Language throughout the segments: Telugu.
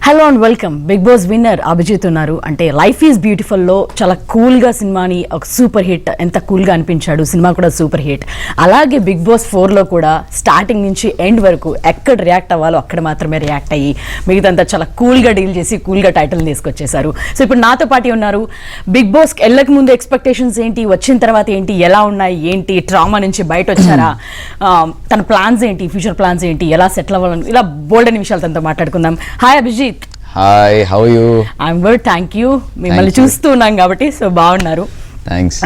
Hello and welcome. Bigg Boss winner Abhijeet ఉన్నారు. అంటే లైఫ్ ఈజ్ బ్యూటిఫుల్లో చాలా కూల్గా సినిమాని ఒక సూపర్ హిట్, ఎంత కూల్గా అనిపించాడు. సినిమా కూడా సూపర్ హిట్. అలాగే బిగ్ బాస్ 4లో కూడా స్టార్టింగ్ నుంచి ఎండ్ వరకు ఎక్కడ రియాక్ట్ అవ్వాలో అక్కడ మాత్రమే రియాక్ట్ అయ్యి మిగతాంతా చాలా కూల్గా డీల్ చేసి కూల్గా టైటిల్ తీసుకొచ్చేసారు. సో ఇప్పుడు నాతో పాటు ఉన్నారు. బిగ్ బాస్కి వెళ్ళక ముందు ఎక్స్పెక్టేషన్స్ ఏంటి, వచ్చిన తర్వాత ఏంటి, ఎలా ఉన్నాయి, ఏంటి ట్రామా నుంచి బయట వచ్చారా, తన ప్లాన్స్ ఏంటి, ఫ్యూచర్ ప్లాన్స్ ఏంటి, ఎలా సెటిల్ అవ్వాలని, ఇలా బోల్డ్ అనే విషయాలు తనతో మాట్లాడుకుందాం. Hi Abhijeet. Hi, how are you? I'm good, thank you. మిమ్మల్ని చూస్తూ ఉన్నాం కాబట్టి సో బాగున్నారు. Thanks.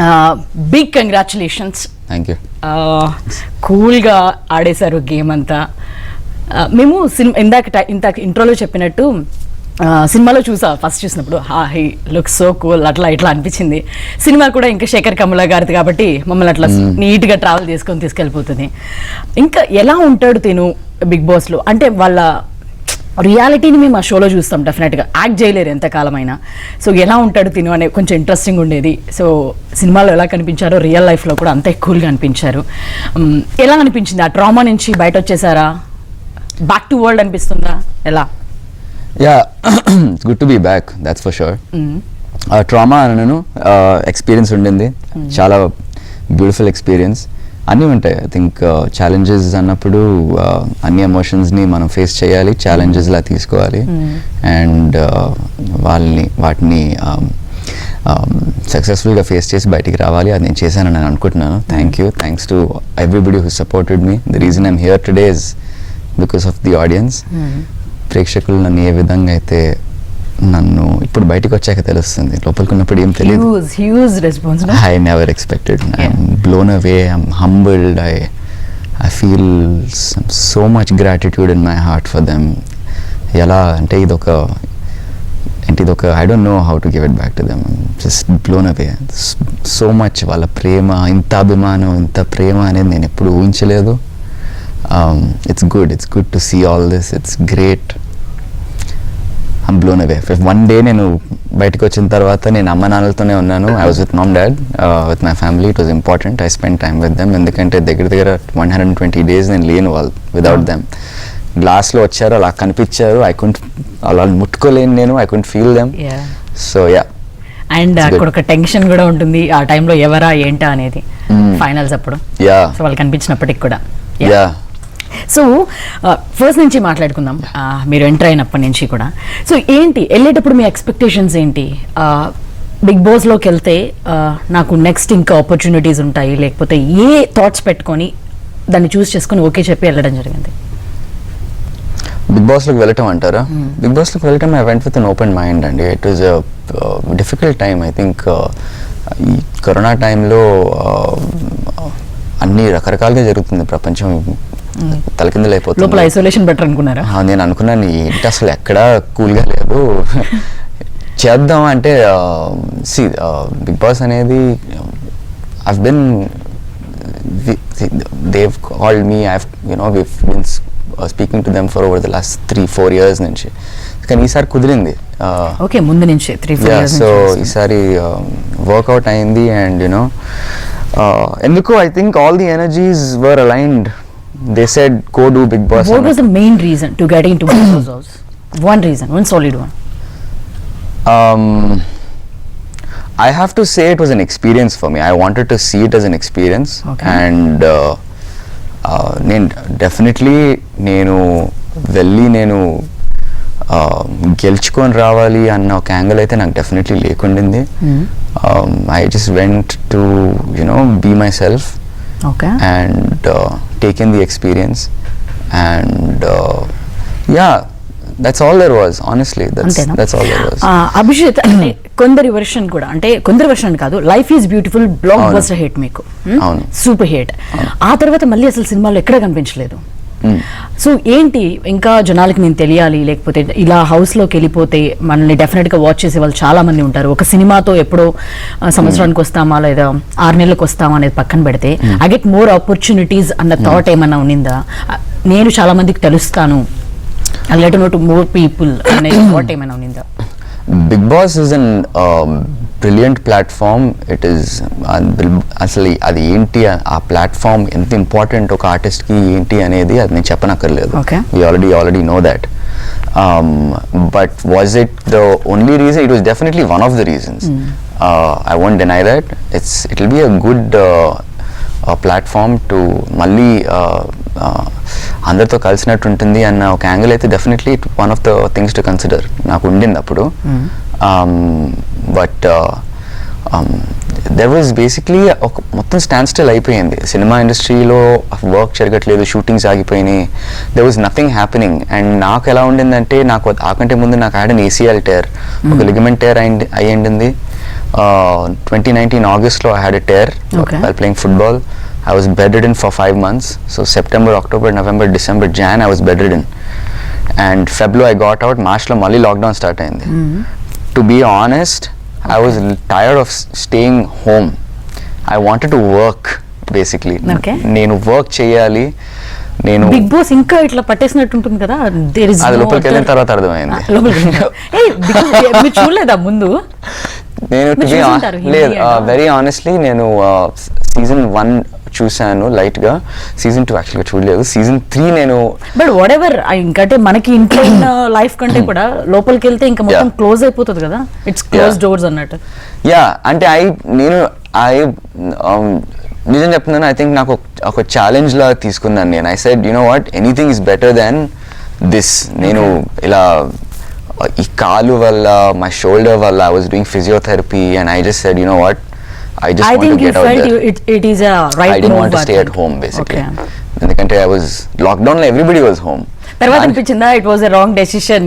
Big congratulations. Thank you. కూల్గా ఆడేశారు గేమ్ అంతా. మేము ఇందాక ఇంట్రోలో చెప్పినట్టు సినిమాలో ఫస్ట్ చూసినప్పుడు హీ లుక్ సో కూల్ అట్లా ఇట్లా అనిపించింది. సినిమా కూడా ఇంకా శేఖర్ కమల గారిది కాబట్టి మమ్మల్ని అట్లా నీట్గా ట్రావెల్ చేసుకొని తీసుకెళ్ళిపోతుంది. ఇంకా ఎలా ఉంటాడు తిను బిగ్ బాస్లో అంటే వాళ్ళ రియాలిటీని మేము ఆ షోలో చూస్తాం, డెఫినెట్గా యాక్ట్ చేయలేరు ఎంతకాలమైనా. సో ఎలా ఉంటాడు తిను అనే కొంచెం ఇంట్రెస్టింగ్ ఉండేది. సో సినిమాలో ఎలా కనిపించారో రియల్ లైఫ్లో కూడా అంతే కూల్గా అనిపించారు. ఎలా అనిపించింది? ఆ ట్రామా నుంచి బయట వచ్చేసారా? బ్యాక్ టు వరల్డ్ అనిపిస్తుందా? ఎలా? Yeah, it's good to be back, that's for sure. Trauma అనను ఎక్స్పీరియన్స్ ఉండింది, చాలా బ్యూటిఫుల్ ఎక్స్పీరియన్స్. అన్నీ ఉంటాయి. ఐ థింక్ ఛాలెంజెస్ అన్నప్పుడు అన్ని ఎమోషన్స్ని మనం ఫేస్ చేయాలి, ఛాలెంజెస్లా తీసుకోవాలి అండ్ వాటిని సక్సెస్ఫుల్గా ఫేస్ చేసి బయటికి రావాలి. అది నేను చేశానని నేను అనుకుంటున్నాను. Thanks to everybody who supported me. The reason I'm here today is because of the audience. ప్రేక్షకులు నన్ను ఏ విధంగా అయితే, నన్ను ఇప్పుడు బయటకు వచ్చాక తెలుస్తుంది, లోపలికి ఉన్నప్పుడు ఏం తెలియదు. I never expected. I'm blown away, I'm humbled, I feel so much gratitude in my heart for them. ఎలా అంటే ఇదొక I don't know how to give it back to them. I'm just blown away. So much వాళ్ళ ప్రేమ, ఇంత అభిమానం, ఇంత ప్రేమ అనేది నేను ఎప్పుడు ఊహించలేదు. It's good to see all this. It's great. I'm blown away. One day నేను బయటకు వచ్చిన తర్వాత నేను అమ్మ నాన్నలతోనే ఉన్నాను. I was with mom, dad, with my family. It was important. I spent time with them. ఎందుకంటే దగ్గర 120 days నేను లేను వాళ్ళు వితౌట్ దెమ్. లాస్ట్లో వచ్చారు, అలా కనిపించారు. అలా ముట్టుకోలేను నేను. I couldn't feel them. So yeah. And అక్కడ ఒక టెన్షన్ కూడా ఉంటుంది ఆ టైంలో, ఎవరా ఏంటా అనేది ఫైనల్స్ అప్పుడు. సో వాళ్ళు కనిపించినప్పటికి కూడా. సో ఫస్ట్ నుంచి మాట్లాడుకుందాం. మీరు ఎంటర్ అయినప్పటి నుంచి కూడా సో ఏంటి వెళ్ళేటప్పుడు మీ ఎక్స్పెక్టేషన్స్ ఏంటి? బిగ్ బాస్లోకి వెళ్తే నాకు నెక్స్ట్ ఇంకా ఆపర్చునిటీస్ ఉంటాయి, లేకపోతే ఏ థాట్స్ పెట్టుకొని దాన్ని చూస్ చేసుకొని ఓకే చెప్పి వెళ్ళడం జరిగింది? బిగ్ బాస్లోకి వెళ్ళటం అంటారా? బిగ్ బాస్లోకి వెళ్ళటం I went with an open mind అండి. It was difficult time. I think ఈ కరోనా టైంలో అన్ని రకరకాలుగా జరుగుతుంది, ప్రపంచం తలకిందులైపోతుంది. లోపల ఐసోలేషన్ బెటర్ అనుకున్నారా? నేను అనుకున్నాను ఏంటి అసలు ఎక్కడా కూల్గా లేదు, చేద్దాం అంటే బిగ్ బాస్ అనేది I've been they've called me, we've been speaking to them for over the last 3-4 years నుంచి. కానీ ఈసారి కుదిరింది. ఓకే, ముందు నుంచి 3-4 years. సో ఈసారి వర్కౌట్ అయింది అండ్ ఎందుకు I think all the energies were aligned. They said go do Big Boss. What was the main reason to get into Big Boss house? One solid one. I have to say it was an experience for me. I wanted to see it as an experience. Okay. And నేను వెళ్ళి గెలుచుకొని రావాలి అన్న ఒక యాంగిల్ అయితే నాకు definitely లేకుండింది. I just went to be myself. Okay. And taken the experience and that's all there was, honestly. That's all there was. Abhijeet, అంటే కొందరి వర్షన్ కూడా, అంటే కొందరి వర్షన్ కాదు, life is beautiful blockbuster hit మీకు, సూపర్ హిట్. ఆ తర్వాత మళ్ళీ అసలు సినిమాలో ఎక్కడ కనిపించలేదు. సో ఏంటి, ఇంకా జనాలకి నేను తెలియాలి, లేకపోతే ఇలా హౌస్లోకి వెళ్ళిపోతే మనల్ని డెఫినెట్గా వాచ్ చేసే వాళ్ళు చాలా మంది ఉంటారు. ఒక సినిమాతో ఎప్పుడో సంవత్సరానికి వస్తామా లేదా 6 నెలలకు వస్తామా అనేది పక్కన పెడితే ఐ గెట్ మోర్ ఆపర్చునిటీస్ అన్న థాట్ ఏమన్నా ఉన్నిందా? నేను చాలా మందికి తెలుస్తాను, I let know to more people అనే థాట్ ఏమైనా ఉన్నిందా? Big Boss is an brilliant platform. It is అసలు అది ఏంటి, ఆ ప్లాట్ఫామ్ ఎంత ఇంపార్టెంట్ ఒక ఆర్టిస్ట్కి ఏంటి అనేది అది నేను చెప్పనక్కర్లేదు. Okay. We already know that. But was it the only reason? It was definitely one of the reasons. I won't deny that. It'll be a good platform to మళ్ళీ అందరితో కలిసినట్టు ఉంటుంది అన్న ఒక యాంగిల్ అయితే definitely one of the things to consider నాకు ఉండింది అప్పుడు. బట్ దెర్ వాజ్ బేసిక్లీ ఒక మొత్తం స్టాండ్ స్టిల్ అయిపోయింది సినిమా ఇండస్ట్రీలో, వర్క్ జరగట్లేదు, షూటింగ్స్ ఆగిపోయినాయి, there was nothing happening. And నాకు ఎలా ఉండిందంటే, నాకు ఆకంటే ముందు నాకు హ్యాడ్ ఏసీఎల్ టేర్, ఒక లిగమెంట్ టేర్ అయ్యింది. 2019 August I had a tear while playing football. I was bedridden for 5 months. So September, October, November, December, Jan I was bedridden. And February I got out. March lo malli lockdown start ayindi. To be honest, I was tired of staying home. I wanted to work basically. నేను వర్క్ చేయాలి. నేను బిగ్ బాస్ ఇంకా ఇట్లా పట్టేసినట్టు ఉంటుంది కదా, అది లోపలికి వెళ్ళిన తర్వాత అర్థమైంది. మీరు చూడలేదా ముందు? నేను లేదు, వెరీ ఆనెస్ట్లీ నేను సీజన్ 1 చూసాను లైట్ గా, సీజన్ 2 యాక్చువల్గా చూడలేదు. సీజన్ 3 నేను బట్ వాట్ ఎవర్, ఇంకంటే మనకి ఇంట్లో ఉన్న లైఫ్ కంటే కూడా లోపలికి వెళ్తే ఇంకా మొత్తం క్లోజ్ అయిపోతుంది కదా, ఇట్స్ క్లోజ్ డోర్స్ అన్నట్టు. యా అంటే నిజం చెప్తున్నాను, ఐ థింక్ నాకు ఒక ఛాలెంజ్ లా తీసుకున్నాను నేను. I said you know what, anything is better than this. నేను ఇలా ఈ కాలు వల్ల, మై షోల్డర్ వల్ల I was doing physiotherapy and I just said you know what, I just want to get out there. It is a right move. I didn't want to stay at home basically. ఎందుకంటే I was lockdown లో everybody was home. తర్వాత అనిపించిందా it was a wrong decision?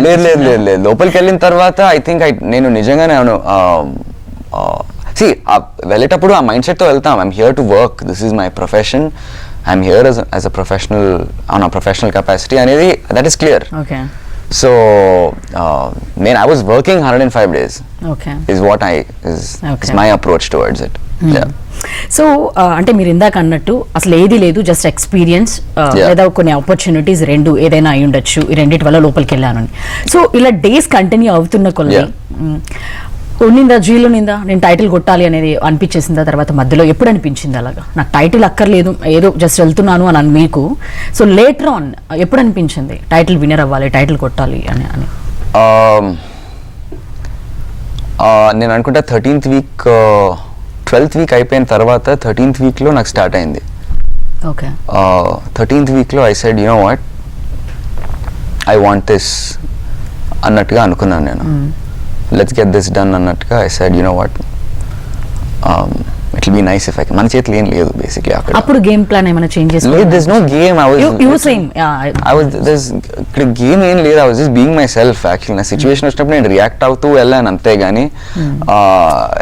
లేదు లోపలికి వెళ్ళిన తర్వాత ఐ థింక్ నేను నిజంగానే వెళ్ళేటప్పుడు ఆ మైండ్ సెట్ తో వెళ్తాం. I'm here to work, this is my profession, I'm here as a professional on a professional capacity అనేది that is clear. So I was working 105 days. Is what is my approach towards it. So అంటే మీరు ఇందాక అన్నట్టు అసలు ఏది లేదు, జస్ట్ ఎక్స్పీరియన్స్ లేదా కొన్ని ఆపర్చునిటీస్ రెండు ఏదైనా అయి ఉండొచ్చు, ఈ రెండింటి వల్ల లోపలికి వెళ్ళాను. సో ఇలా డేస్ కంటిన్యూ అవుతున్న కొద్ది ఉన్నిందా జీలో నిందా నేను టైటిల్ కొట్టాలి అనేది అనిపించేసిందా? తర్వాత మధ్యలో ఎప్పుడు అనిపించింది అలాగా నాకు టైటిల్ అక్కర్లేదు, ఏదో జస్ట్ వెళ్తున్నాను అని మీకు? సో లేటర్ ఆన్ ఎప్పుడు అనిపించింది టైటిల్ విన్నర్ అవ్వాలి, టైటిల్ కొట్టాలి అని? నేను అనుకుంటా 13th వీక్ 12th వీక్ అయిపోయిన తర్వాత 13th వీక్లో నాకు స్టార్ట్ అయింది. 13th వీక్లో I said you know what, I want this అన్నట్టుగా అనుకున్నాను నేను. Let's get this done అన్నట్టుగా I said you know what, it will be nice if I can. మన చేతిలో ఏం లేదు బేసిక్లీ అక్కడ. అప్పుడు గేమ్ ప్లాన్ ఏమైనా చేంజ్ చేసుకున్నారా? There's no game. you were saying there's ఇక్కడ గేమ్ ఏం లేదు. I was just being myself actually. నా సిచ్యువేషన్ వచ్చినప్పుడు నేను రియాక్ట్ అవుతూ వెళ్ళాను అంతే గానీ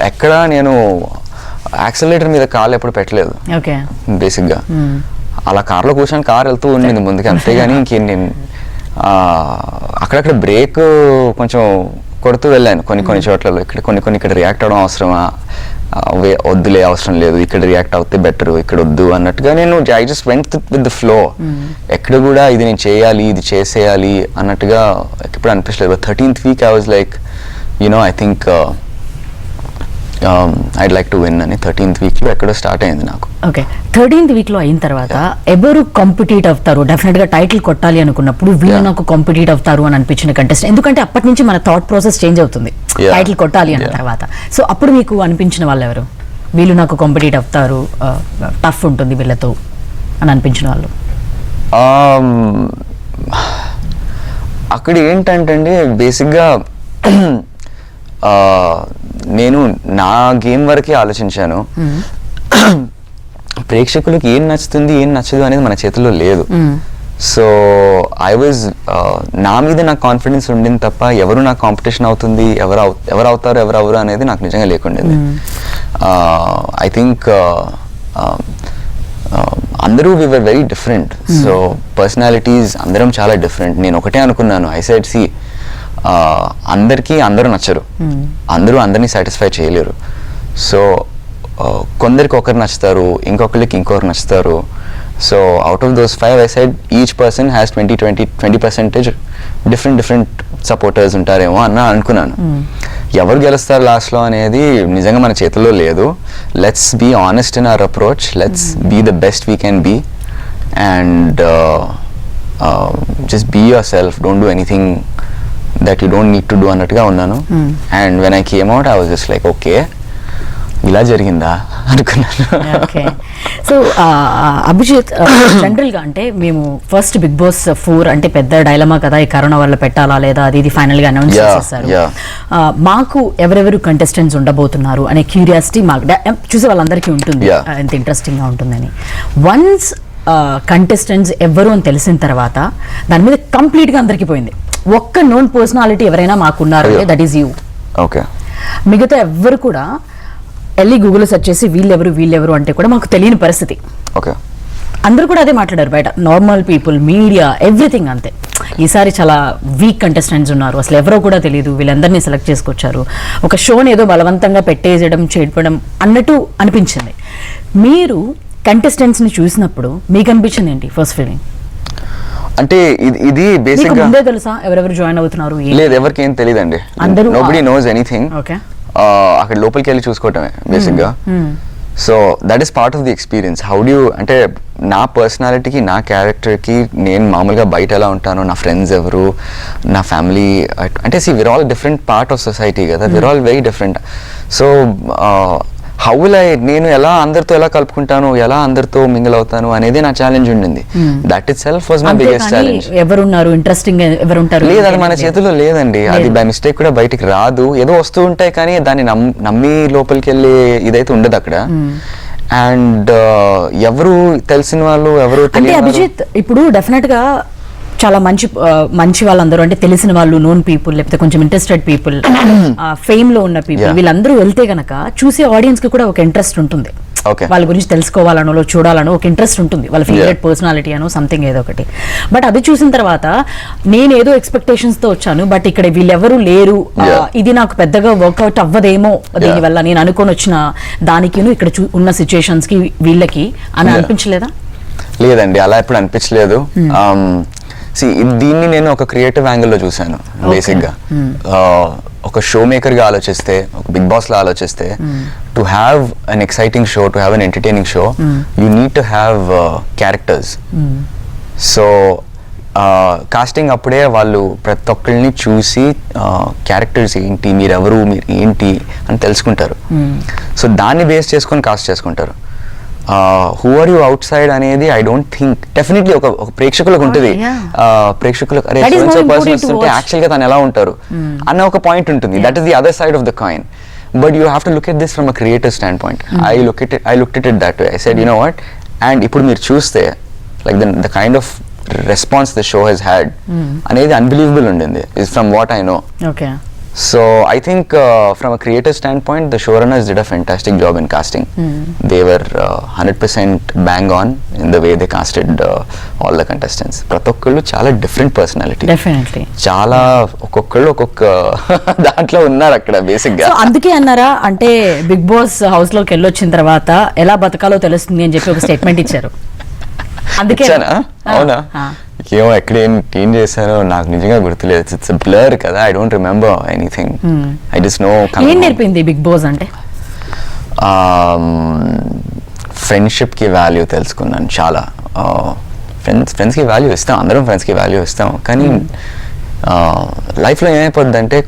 ఎక్కడ నేను యాక్సిలరేటర్ మీద కాలు ఎప్పుడు పెట్టలేదు బేసిక్గా. అలా కార్లో కూర్చొని కార్ వెళ్తూ ఉండింది ముందుకి అంతేగాని ఇంకేం నేను అక్కడక్కడ బ్రేక్ కొంచెం కొడుతూ వెళ్ళాను కొన్ని చోట్లలో. ఇక్కడ రియాక్ట్ అవ్వడం అవసరమా, వద్దులే అవసరం లేదు, ఇక్కడ రియాక్ట్ అవుతే బెటర్, ఇక్కడ వద్దు అన్నట్టుగా నేను I just went with the flow. ఎక్కడ కూడా ఇది నేను చేయాలి, ఇది చేసేయాలి అన్నట్టుగా ఎప్పుడు అనిపించలేదు. 13th week I was like I think I'd like to win అని 13th వీక్లో ఎక్కడో స్టార్ట్ అయింది నాకు. 13th వీక్లో అయిన తర్వాత ఎవరు కాంపిటీట్ అవుతారు? డెఫినెట్గా టైటిల్ కొట్టాలి అనుకున్నప్పుడు వీళ్ళు నాకు కాంపిటీట్ అవుతారు అని అనిపించిన కంటెస్టెంట్, ఎందుకంటే అప్పటి నుంచి మన థాట్ ప్రాసెస్ చేంజ్ అవుతుంది టైటిల్ కొట్టాలి అన్న తర్వాత. సో అప్పుడు మీకు అనిపించిన వాళ్ళు ఎవరు? వీళ్ళు నాకు కాంపిటీట్ అవుతారు, టఫ్ ఉంటుంది వీళ్ళతో అని అనిపించిన వాళ్ళు? అక్కడ ఏంటంటే బేసిక్గా నేను నా గేమ్ వరకే ఆలోచించాను. ప్రేక్షకులకు ఏం నచ్చుతుంది ఏం నచ్చదు అనేది మన చేతుల్లో లేదు. సో ఐ వాజ్ నా మీద నాకు కాన్ఫిడెన్స్ ఉండింది తప్ప ఎవరు నాకు కాంపిటీషన్ అవుతుంది, ఎవరు అవుతారు ఎవరు అనేది నాకు నిజంగా లేకుండేది. ఐ థింక్ అందరూ we were very different. So personalities అందరం చాలా డిఫరెంట్. నేను ఒకటే అనుకున్నాను, ఐ సెడ్ సి అందరికీ అందరూ నచ్చరు, అందరూ అందరినీ సాటిస్ఫై చేయలేరు. సో కొందరికి ఒకరు నచ్చుతారు, ఇంకొకరికి ఇంకొకరు నచ్చుతారు. So out of those 5 I said each person has 20% different supporters ఉంటారేమో అనుకున్నాను. ఎవరు గెలుస్తారు లాస్ట్లో అనేది నిజంగా మన చేతుల్లో లేదు. Let's be honest in our approach, let's be the best we can be. And just be yourself, don't do anything that you don't need to do అన్నట్టుగా ఉన్నాను. And when I came out I was just like okay ఇలా జరిగిందా అనుకున్నాను. ఓకే. సో అభిజిత్, జనరల్గా అంటే మేము ఫస్ట్ బిగ్ బాస్ 4 అంటే పెద్ద డైలమా కదా, ఈ కరోనా వల్ల పెట్టాలా లేదా అది ఇది ఫైనల్ గా అనౌన్స్ చేసేసారు. మాకు ఎవరెవరు కంటెస్టెంట్స్ ఉండబోతున్నారు అనే క్యూరియాసిటీ మాకు చూసే వాళ్ళందరికీ ఉంటుంది, ఎంత ఇంట్రెస్టింగ్ గా ఉంటుందని. వన్స్ కంటెస్టెంట్స్ ఎవరు అని తెలిసిన తర్వాత దాని మీద కంప్లీట్ గా అందరికి పోయింది. ఒక్క నోన్ పర్సనాలిటీ ఎవరైనా మాకున్నారు అంటే దట్ ఈస్ యూ. ఓకే. మిగతా ఎవ్వరు కూడా వెళ్ళి గూగుల్ సెర్చ్ చేసి వీళ్ళెవరు అంటే కూడా మాకు తెలియని పరిస్థితి. ఓకే. అందరూ కూడా అదే మాట్లాడారు బయట, నార్మల్ పీపుల్, మీడియా, ఎవ్రీథింగ్ అంతే. ఈసారి చాలా వీక్ కంటెస్టెంట్స్ ఉన్నారు, అసలు ఎవరో కూడా తెలియదు, వీళ్ళందరినీ సెలెక్ట్ చేసుకొచ్చారు, ఒక షోని ఏదో బలవంతంగా పెట్టేయడం చేయడం అన్నట్టు అనిపించింది. మీరు కంటెస్టెంట్స్ ని చూసినప్పుడు మీకు అనిపించింది ఏంటి ఫస్ట్ ఫీలింగ్? అంటే ఇది బేసిక్ గా ముందే తెలుసా ఎవరెవరు జాయిన్ అవుతున్నారు? లేదు, ఎవరికి ఏం తెలియదండి. అందరూ నోబడీ నోస్ ఎనీథింగ్. ఓకే. అక్కడ లోపలికి వెళ్ళి చూసుకోవటమే బేసిక్ గా. So that is part of the experience. How do అంటే నా పర్సనాలిటీకి, నా క్యారెక్టర్కి, నేను మామూలుగా బయట ఎలా ఉంటాను, నా ఫ్రెండ్స్ ఎవరు, నా ఫ్యామిలీ, అంటే see we're all different part of society కదా, we're all very different. So how will నేను ఎలా అందరితో ఎలా కలుపుకుంటాను, ఎలా అందరితో మింగిల్ అవుతాను అనేది నా ఛాలెంజ్ ఉండింది. That it self was my biggest challenge. ఎవరున్నారు ఇంట్రెస్టింగ్, ఎవరుంటారు లేదు, అది మన చేతిలో లేదండి. అది బై మిస్టేక్ కూడా బయటికి రాదు. ఏదో వస్తూ ఉంటాయి కానీ దాన్ని నమ్మి లోపలికి వెళ్ళి ఇదైతే ఉండదు అక్కడ. అండ్ ఎవరు తెలిసిన వాళ్ళు, ఎవరు తెలియని అభిజిత్, ఇప్పుడు డెఫినెట్ గా చాలా మంచి వాళ్ళందరూ అంటే తెలిసిన వాళ్ళు, నోన్ పీపుల్, లేకపోతే కొంచెం ఇంట్రెస్టెడ్ పీపుల్, ఫేమ్ లో ఉన్న పీపుల్, వీళ్ళందరూ వెళ్తే గనక చూసే ఆడియన్స్ కి కూడా ఒక ఇంట్రెస్ట్ ఉంటుంది. వాళ్ళ గురించి తెలుసుకోవాలనో చూడాలనో ఒక ఇంట్రెస్ట్ ఉంటుంది, వాళ్ళ ఫేవరెట్ పర్సనాలిటీ అనో సంథింగ్ ఏదో ఒకటి. బట్ అది చూసిన తర్వాత నేను ఏదో ఎక్స్పెక్టేషన్స్ తో వచ్చాను, బట్ ఇక్కడ వీళ్ళెవరూ లేరు, ఇది నాకు పెద్దగా వర్కౌట్ అవ్వదేమో దీనివల్ల నేను అనుకొని వచ్చిన దానికి ఇక్కడ ఉన్న సిచ్యుయేషన్స్ కి వీళ్ళకి అని అనిపించలేదా? లేదండి, అలా ఎప్పుడు అనిపించలేదు. దీన్ని నేను ఒక క్రియేటివ్ యాంగిల్లో చూశాను బేసిక్ గా. ఒక షో మేకర్ గా ఆలోచిస్తే, ఒక బిగ్ బాస్ లా ఆలోచిస్తే, to have an exciting show, to have an entertaining show, you need to have characters. So casting అప్పుడే వాళ్ళు ప్రతి ఒక్కరిని చూసి క్యారెక్టర్స్ ఏంటి, మీరెవరు, మీరు ఏంటి అని తెలుసుకుంటారు. సో దాన్ని బేస్ చేసుకొని కాస్ట్ చేసుకుంటారు. Who are you outside అనేది ఐ డోంట్ థింక్, డెఫినెట్లీ ఒక ప్రేక్షకులకు ఉంటుంది. ప్రేక్షకులకు అరే పర్సన్ వస్తుంటే యాక్చువల్ గా తను ఎలా ఉంటారు అన్న ఒక పాయింట్ ఉంటుంది. That is the other side of the coin. But you have to look at this from a creative standpoint. I looked it that way. I said, you know what, and ఇప్పుడు మీరు చూస్తే like the kind of response the show has had అనేది అన్బిలీవబుల్ ఉండింది, is from what I know. Okay. So I think from a creative standpoint, the showrunners did a fantastic job in casting. They were 100% bang on in the way they casted all the contestants. ప్రతొక్కళ్ళు చాలా డిఫరెంట్ పర్సనాలిటీ, డెఫినెట్లీ చాలా ఒక్కొక్కళ్ళు ఒక్కొక్క దాంట్లో ఉన్నారు అక్కడ బేసిక్ గా. అందుకే అన్నారా అంటే బిగ్ బాస్ హౌస్ లోకి వెళ్ళొచ్చిన తర్వాత ఎలా బతకాలో తెలుస్తుంది అని చెప్పి ఒక స్టేట్మెంట్ ఇచ్చారు. అందుకే అవునా? ఏమో ఎక్కడ ఏం చేశానో నాకు నిజంగా గుర్తులేదు. ఇట్స్ బ్లర్ కదా, I don't remember anything. I just know. ఏం నేర్పింది బిగ్ బాస్ అంటే? ఫ్రెండ్షిప్ కి వాల్యూ తెలుసుకున్నాను చాలా. ఫ్రెండ్స్కి వాల్యూ ఇస్తాం, అందరం ఫ్రెండ్స్కి వాల్యూ ఇస్తాం, కానీ లైఫ్లో ఏమైపోద్ది అంటే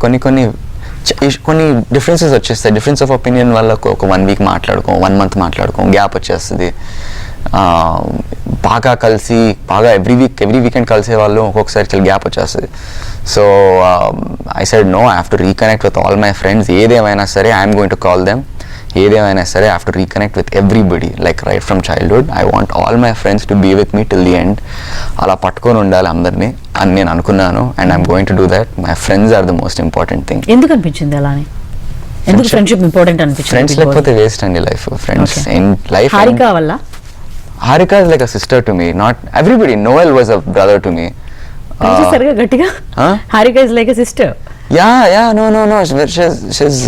కొన్ని డిఫరెన్సెస్ వచ్చేస్తాయి. డిఫరెన్స్ ఆఫ్ ఒపీనియన్ వల్ల ఒక 1 వీక్ మాట్లాడుకోం, 1 మంత్ మాట్లాడుకోం, గ్యాప్ వచ్చేస్తుంది. బాగా కలిసి ఎవ్రీ వీకెండ్ కలిసే వాళ్ళు ఒక్కొక్కసారి చాలా గ్యాప్ వచ్చేస్తుంది. So I said no, I have to reconnect with all my friends. ఏదేమైనా సరే I'm going to call them. ఏదేమైనా సరే I have to reconnect with everybody, like right from childhood. I want all my friends to be with me till the end. అలా పట్టుకొని ఉండాలి అందరినీ అని నేను అనుకున్నాను. And I'm going to do that. My friends are the most important thing. ఎందుకు అనిపించింది అలానే? ఎందుకు ఫ్రెండ్షిప్ ఇంపార్టెంట్ అనిపించింది? ఫ్రెండ్స్ లేకపోతే వేస్ట్ అండి life. Friends in life. Harika వల్ల? Harika is like a sister to me. Not everybody. Noel was a brother to me. సరిగా గట్టిగా. Harika is like a sister. Yeah. No. She's.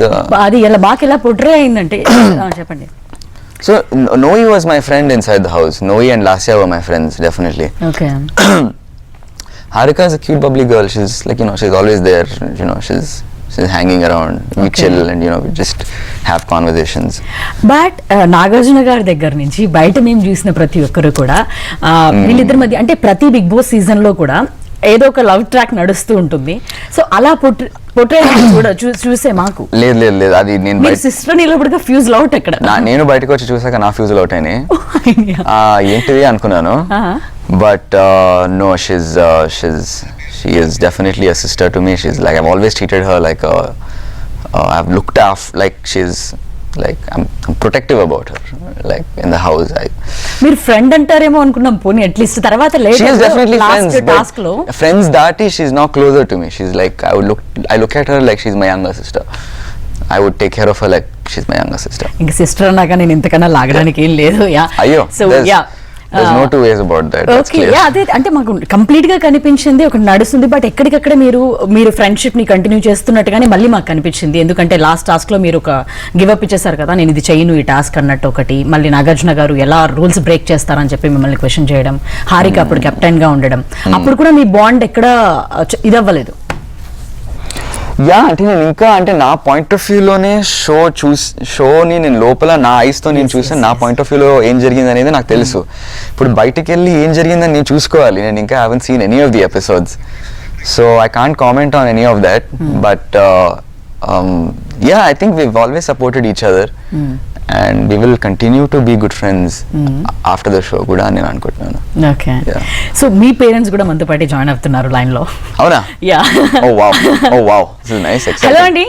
అది ఎలా బాగా ఎలా పోర్ట్రే అయిందంటే చెప్పండి. So Noe was my friend inside the house. Noe and Lasya were my friends, definitely. Okay. Harika is a cute, bubbly girl. She's like, she's always there. she's hanging around. We chill and we just have conversations. But Nagarjuna గారి దగ్గర నుంచి బయట మేము చూసిన ప్రతి ఒక్కరు కూడా వీళ్ళిద్దరి మధ్య అంటే ప్రతి బిగ్ బాస్ సీజన్ లో కూడా ఏదో ఒక లవ్ ట్రాక్ నడుస్తూ ఉంటుంది. సో అలా చూసే మాకు లేదు అది నేను సిస్టర్ నిలబడిగా ఫ్యూజ్ అవుట్ అక్కడ నేను బయటకు వచ్చి చూసాక నా ఫ్యూజ్ అవుట్ అయినాయి. ఏంటిది అనుకున్నాను. But no she is definitely a sister to me. She's like, I've always treated her like I've looked after, like she's like I'm protective about her, like in the house. మీరు ఫ్రెండ్ అంటారేమో అనుకున్నాం, పోనీ అట్లీస్ట్ తర్వాత she is definitely last friends, task లో friends dati she's now closer to me. She's like, I look at her like she's my younger sister. I would take care of her like she's my younger sister. ఇంక సిస్టర్ అన్నాక నేను ఇంతకన్నా లాగడానికి ఏం లేదు. యా అయ్యో, so yeah there's no two ways about that. Okay yeah అదే అంటే మాకు కంప్లీట్ గా కనిపించింది ఒక నడుస్తుంది. బట్ ఎక్కడికక్కడ మీరు ఫ్రెండ్షిప్ ని కంటిన్యూ చేస్తున్నట్టుగానే మళ్ళీ మాకు కనిపించింది. ఎందుకంటే లాస్ట్ టాస్క్ లో మీరు ఒక గివ్ అప్ ఇచ్చేసారు కదా, నేను ఇది చేయను ఈ టాస్క్ అన్నట్టు ఒకటి. మళ్ళీ నాగార్జున గారు ఎలా రూల్స్ బ్రేక్ చేస్తారని చెప్పి మిమ్మల్ని క్వశ్చన్ చేయడం, హారిక అప్పుడు కెప్టెన్ గా ఉండడం, అప్పుడు కూడా మీ బాండ్ ఎక్కడ ఇదవ్వలేదు. యా అంటే నేను ఇంకా అంటే నా పాయింట్ ఆఫ్ వ్యూలోనే షోని నేను లోపల నా ఐస్తో నేను చూసాను. నా పాయింట్ ఆఫ్ వ్యూలో ఏం జరిగింది అనేది నాకు తెలుసు. ఇప్పుడు బయటికి వెళ్ళి ఏం జరిగిందని నేను చూసుకోవాలి. నేను ఇంకా haven't seen any of the episodes, so I can't comment on any of that. But yeah, I think we've always supported each other and we will continue to be good friends after the show కూడా నేను అనుకుంటున్నాను. ఓకే, సో మీ పేరెంట్స్ కూడా మనతో పాటు జాయిన్ అవుతున్నారు లైన్ లో. అవునా? Yeah. Oh wow this is nice. Hello అండి.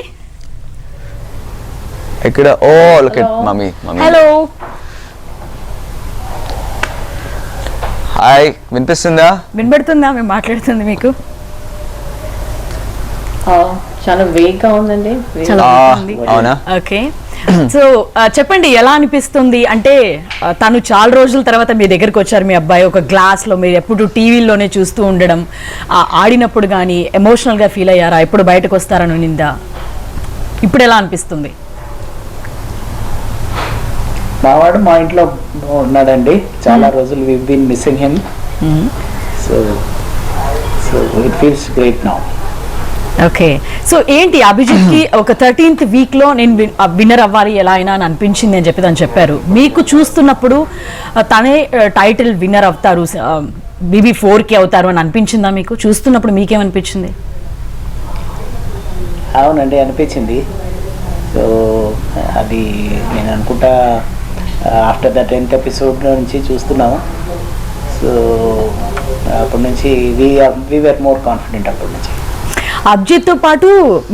ఇక్కడ look at mummy. Hello. Hi, వినిపిస్తుందా? వినబడుతుందా మేము మాట్లాడుతుంది మీకు? చాలా వేగ్గా ఉందండి. అవునా? ఓకే, సో చెప్పండి ఎలా అనిపిస్తుంది? అంటే తను చాలా రోజుల తర్వాత మీ దగ్గరకు వచ్చారు మీ అబ్బాయి, ఒక గ్లాస్ లో, మీరు ఎప్పుడు టీవీలోనే చూస్తూ ఉండడం, ఆడినప్పుడు కానీ ఎమోషనల్ గా ఫీల్ అయ్యారా? ఎప్పుడు బయటకు వస్తారని నిందా, ఇప్పుడు ఎలా అనిపిస్తుంది? మావాడు మా ఇంట్లో ఉన్నాడండి చాలా రోజులు. We been missing him, so it feels great now. Okay, so ఏంటి అభిజిత్ కి ఒక 13th వీక్ లో నేను విన్నర్ అవ్వాలి ఎలా అయినా అని అనిపించింది అని చెప్పి తను చెప్పారు. మీకు చూస్తున్నప్పుడు తనే టైటిల్ విన్నర్ అవుతారు, BB4 అవుతారు అని అనిపించిందా మీకు? చూస్తున్నప్పుడు మీకేమనిపించింది? అవునండి, అనిపించింది. సో అది నేను అనుకుంటా ఆఫ్టర్ ద 10th ఎపిసోడ్ నుంచి చూస్తున్నాము. సో అప్పటి నుంచి వి వర్ మోర్ కాన్ఫిడెంట్. అప్పటి నుంచి అభిజిత్ తో పాటు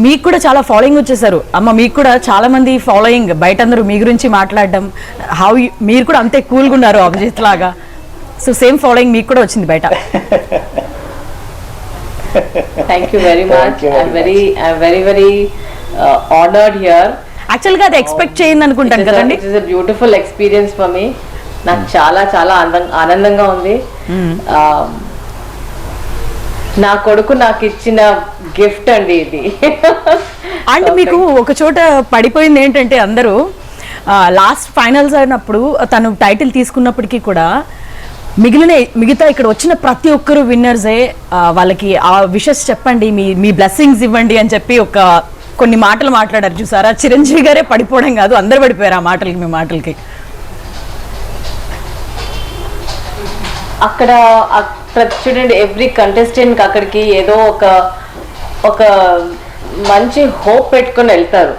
మీకు కూడా చాలా ఫాలోయింగ్ వచ్చేసారు. అమ్మ మీకు కూడా చాలా మంది ఫాలోయింగ్, బయట అందరూ మీ గురించి మాట్లాడడం, మీరు కూడా అంతే కూల్గా ఉన్నారు అభిజిత్ లాగా. సో సేమ్ ఫాలోయింగ్ మీకు కూడా వచ్చింది బయట. Thank you very much. I'm very honoured here. యాక్చువల్గా అది ఎక్స్పెక్ట్ చేయండి అనుకుంటాను కదండి. It is a beautiful experience for me. నాకు చాలా చాలా ఆనందంగా ఉంది. నా కొడుకు నాకు ఇచ్చిన గిఫ్ట్ అండి ఇది. అంటే మీకు ఒక చోట పడిపోయింది ఏంటంటే, అందరూ లాస్ట్ ఫైనల్స్ అయినప్పుడు తను టైటిల్ తీసుకున్నప్పటికీ కూడా మిగతా ఇక్కడ వచ్చిన ప్రతి ఒక్కరు విన్నర్సే, వాళ్ళకి ఆ విషెస్ చెప్పండి, మీ బ్లెస్సింగ్స్ ఇవ్వండి అని చెప్పి కొన్ని మాటలు మాట్లాడారు చూసారా? చిరంజీవి గారే పడిపోవడం కాదు, అందరు పడిపోయారు ఆ మాటలకి, మీ మాటలకి. అక్కడ చూడండి, ఎవ్రీ కంటెస్టెంట్ అక్కడికి ఏదో ఒక మంచి హోప్ పెట్టుకొని వెళ్తారు.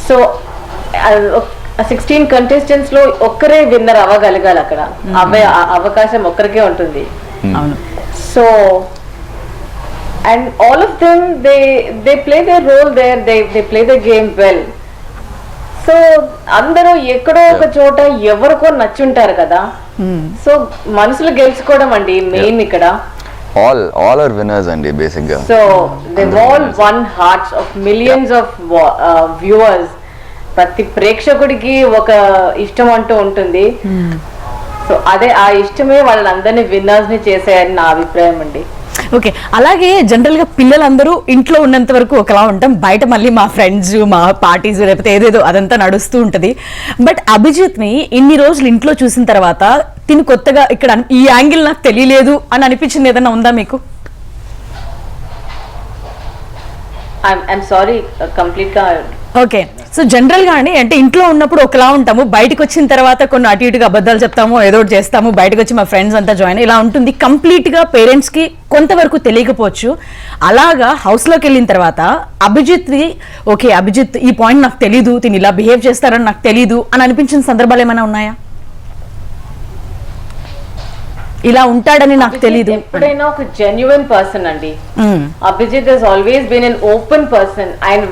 సో 16 కంటెస్టెంట్స్ లో ఒక్కరే విన్నర్ అవ్వగలగాలి. అక్కడ అవకాశం ఒక్కరికే ఉంటుంది. So and all of them they play their role there, they play the game well. So అందరూ ఎక్కడో ఒక చోట ఎవరికో నచ్చుంటారు కదా. సో మనసులు గెలుచుకోవడం అండి మెయిన్ ఇక్కడ. all are winners అండి బేసిక్ గా. So they all one hearts of millions of viewers. ప్రతి ప్రేక్షకుడికి ఒక ఇష్టం అంటూ ఉంటుంది. సో అదే ఆ ఇష్టమే వాళ్ళందరినీ విన్నర్స్ ని చేసేయని నా అభిప్రాయం అండి. ఓకే, అలాగే జనరల్ గా పిల్లలందరూ ఇంట్లో ఉన్నంత వరకు ఒకలా ఉంటాం, బయట మళ్ళీ మా ఫ్రెండ్స్, మా పార్టీస్, లేకపోతే ఏదేదో అదంతా నడుస్తూ ఉంటది. బట్ అభిజిత్ ని ఇన్ని రోజులు ఇంట్లో చూసిన తర్వాత తిని కొత్తగా ఇక్కడ ఈ యాంగిల్ నాకు తెలియలేదు అని అనిపించింది ఏదైనా ఉందా మీకు? ఐఎమ్ సారీ కంప్లీట్ గా. ఓకే, సో జనరల్ గా అండి, అంటే ఇంట్లో ఉన్నప్పుడు ఒకలా ఉంటాము, బయటకు వచ్చిన తర్వాత కొన్ని అటు ఇటుగా అబద్ధాలు చెప్తాము, ఏదో ఒకటి చేస్తాము, బయటకు వచ్చి మా ఫ్రెండ్స్ అంతా జాయిన్ ఇలా ఉంటుంది. కంప్లీట్ గా పేరెంట్స్ కి కొంతవరకు తెలియకపోవచ్చు. అలాగా హౌస్ లోకి వెళ్ళిన తర్వాత అభిజిత్ ఓకే, అభిజిత్ ఈ పాయింట్ నాకు తెలీదు, తిని ఇలా బిహేవ్ చేస్తారని నాకు తెలీదు అని అనిపించిన సందర్భాలు ఏమైనా ఉన్నాయా? ఇలా ఉంటాడని నాకు తెలీదు. ఎప్పుడైనా ఒక జెన్యున్ పర్సన్ అండి. Abhijeet he's always been an open person. ఆయన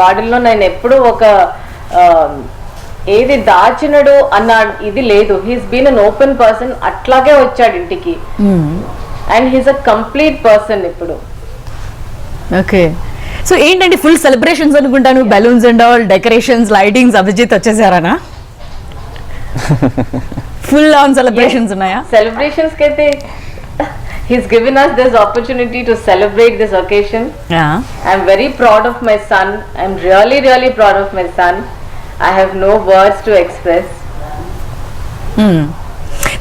వాడిలో నేను ఎప్పుడు ఒక ఏది దాచినడు అన్న ఇది లేదు. He's been an open person. అట్లాగే వచ్చాడు ఇంటికి. And he's a complete person ఇప్పుడు. ఓకే, సో ఏంటండి ఫుల్ సెలబ్రేషన్స్ అనుకుంటాను, balloons and all, decorations, lightings, Abhijit వచ్చేసారనా? ఫుల్ ఆన్ సెలబ్రేషన్స్ ఉన్నాయా? సెలబ్రేషన్స్ కి అయితే he's given us this opportunity to celebrate this occasion. I'm very proud of my son. I'm really really proud of my son. I have no words to express.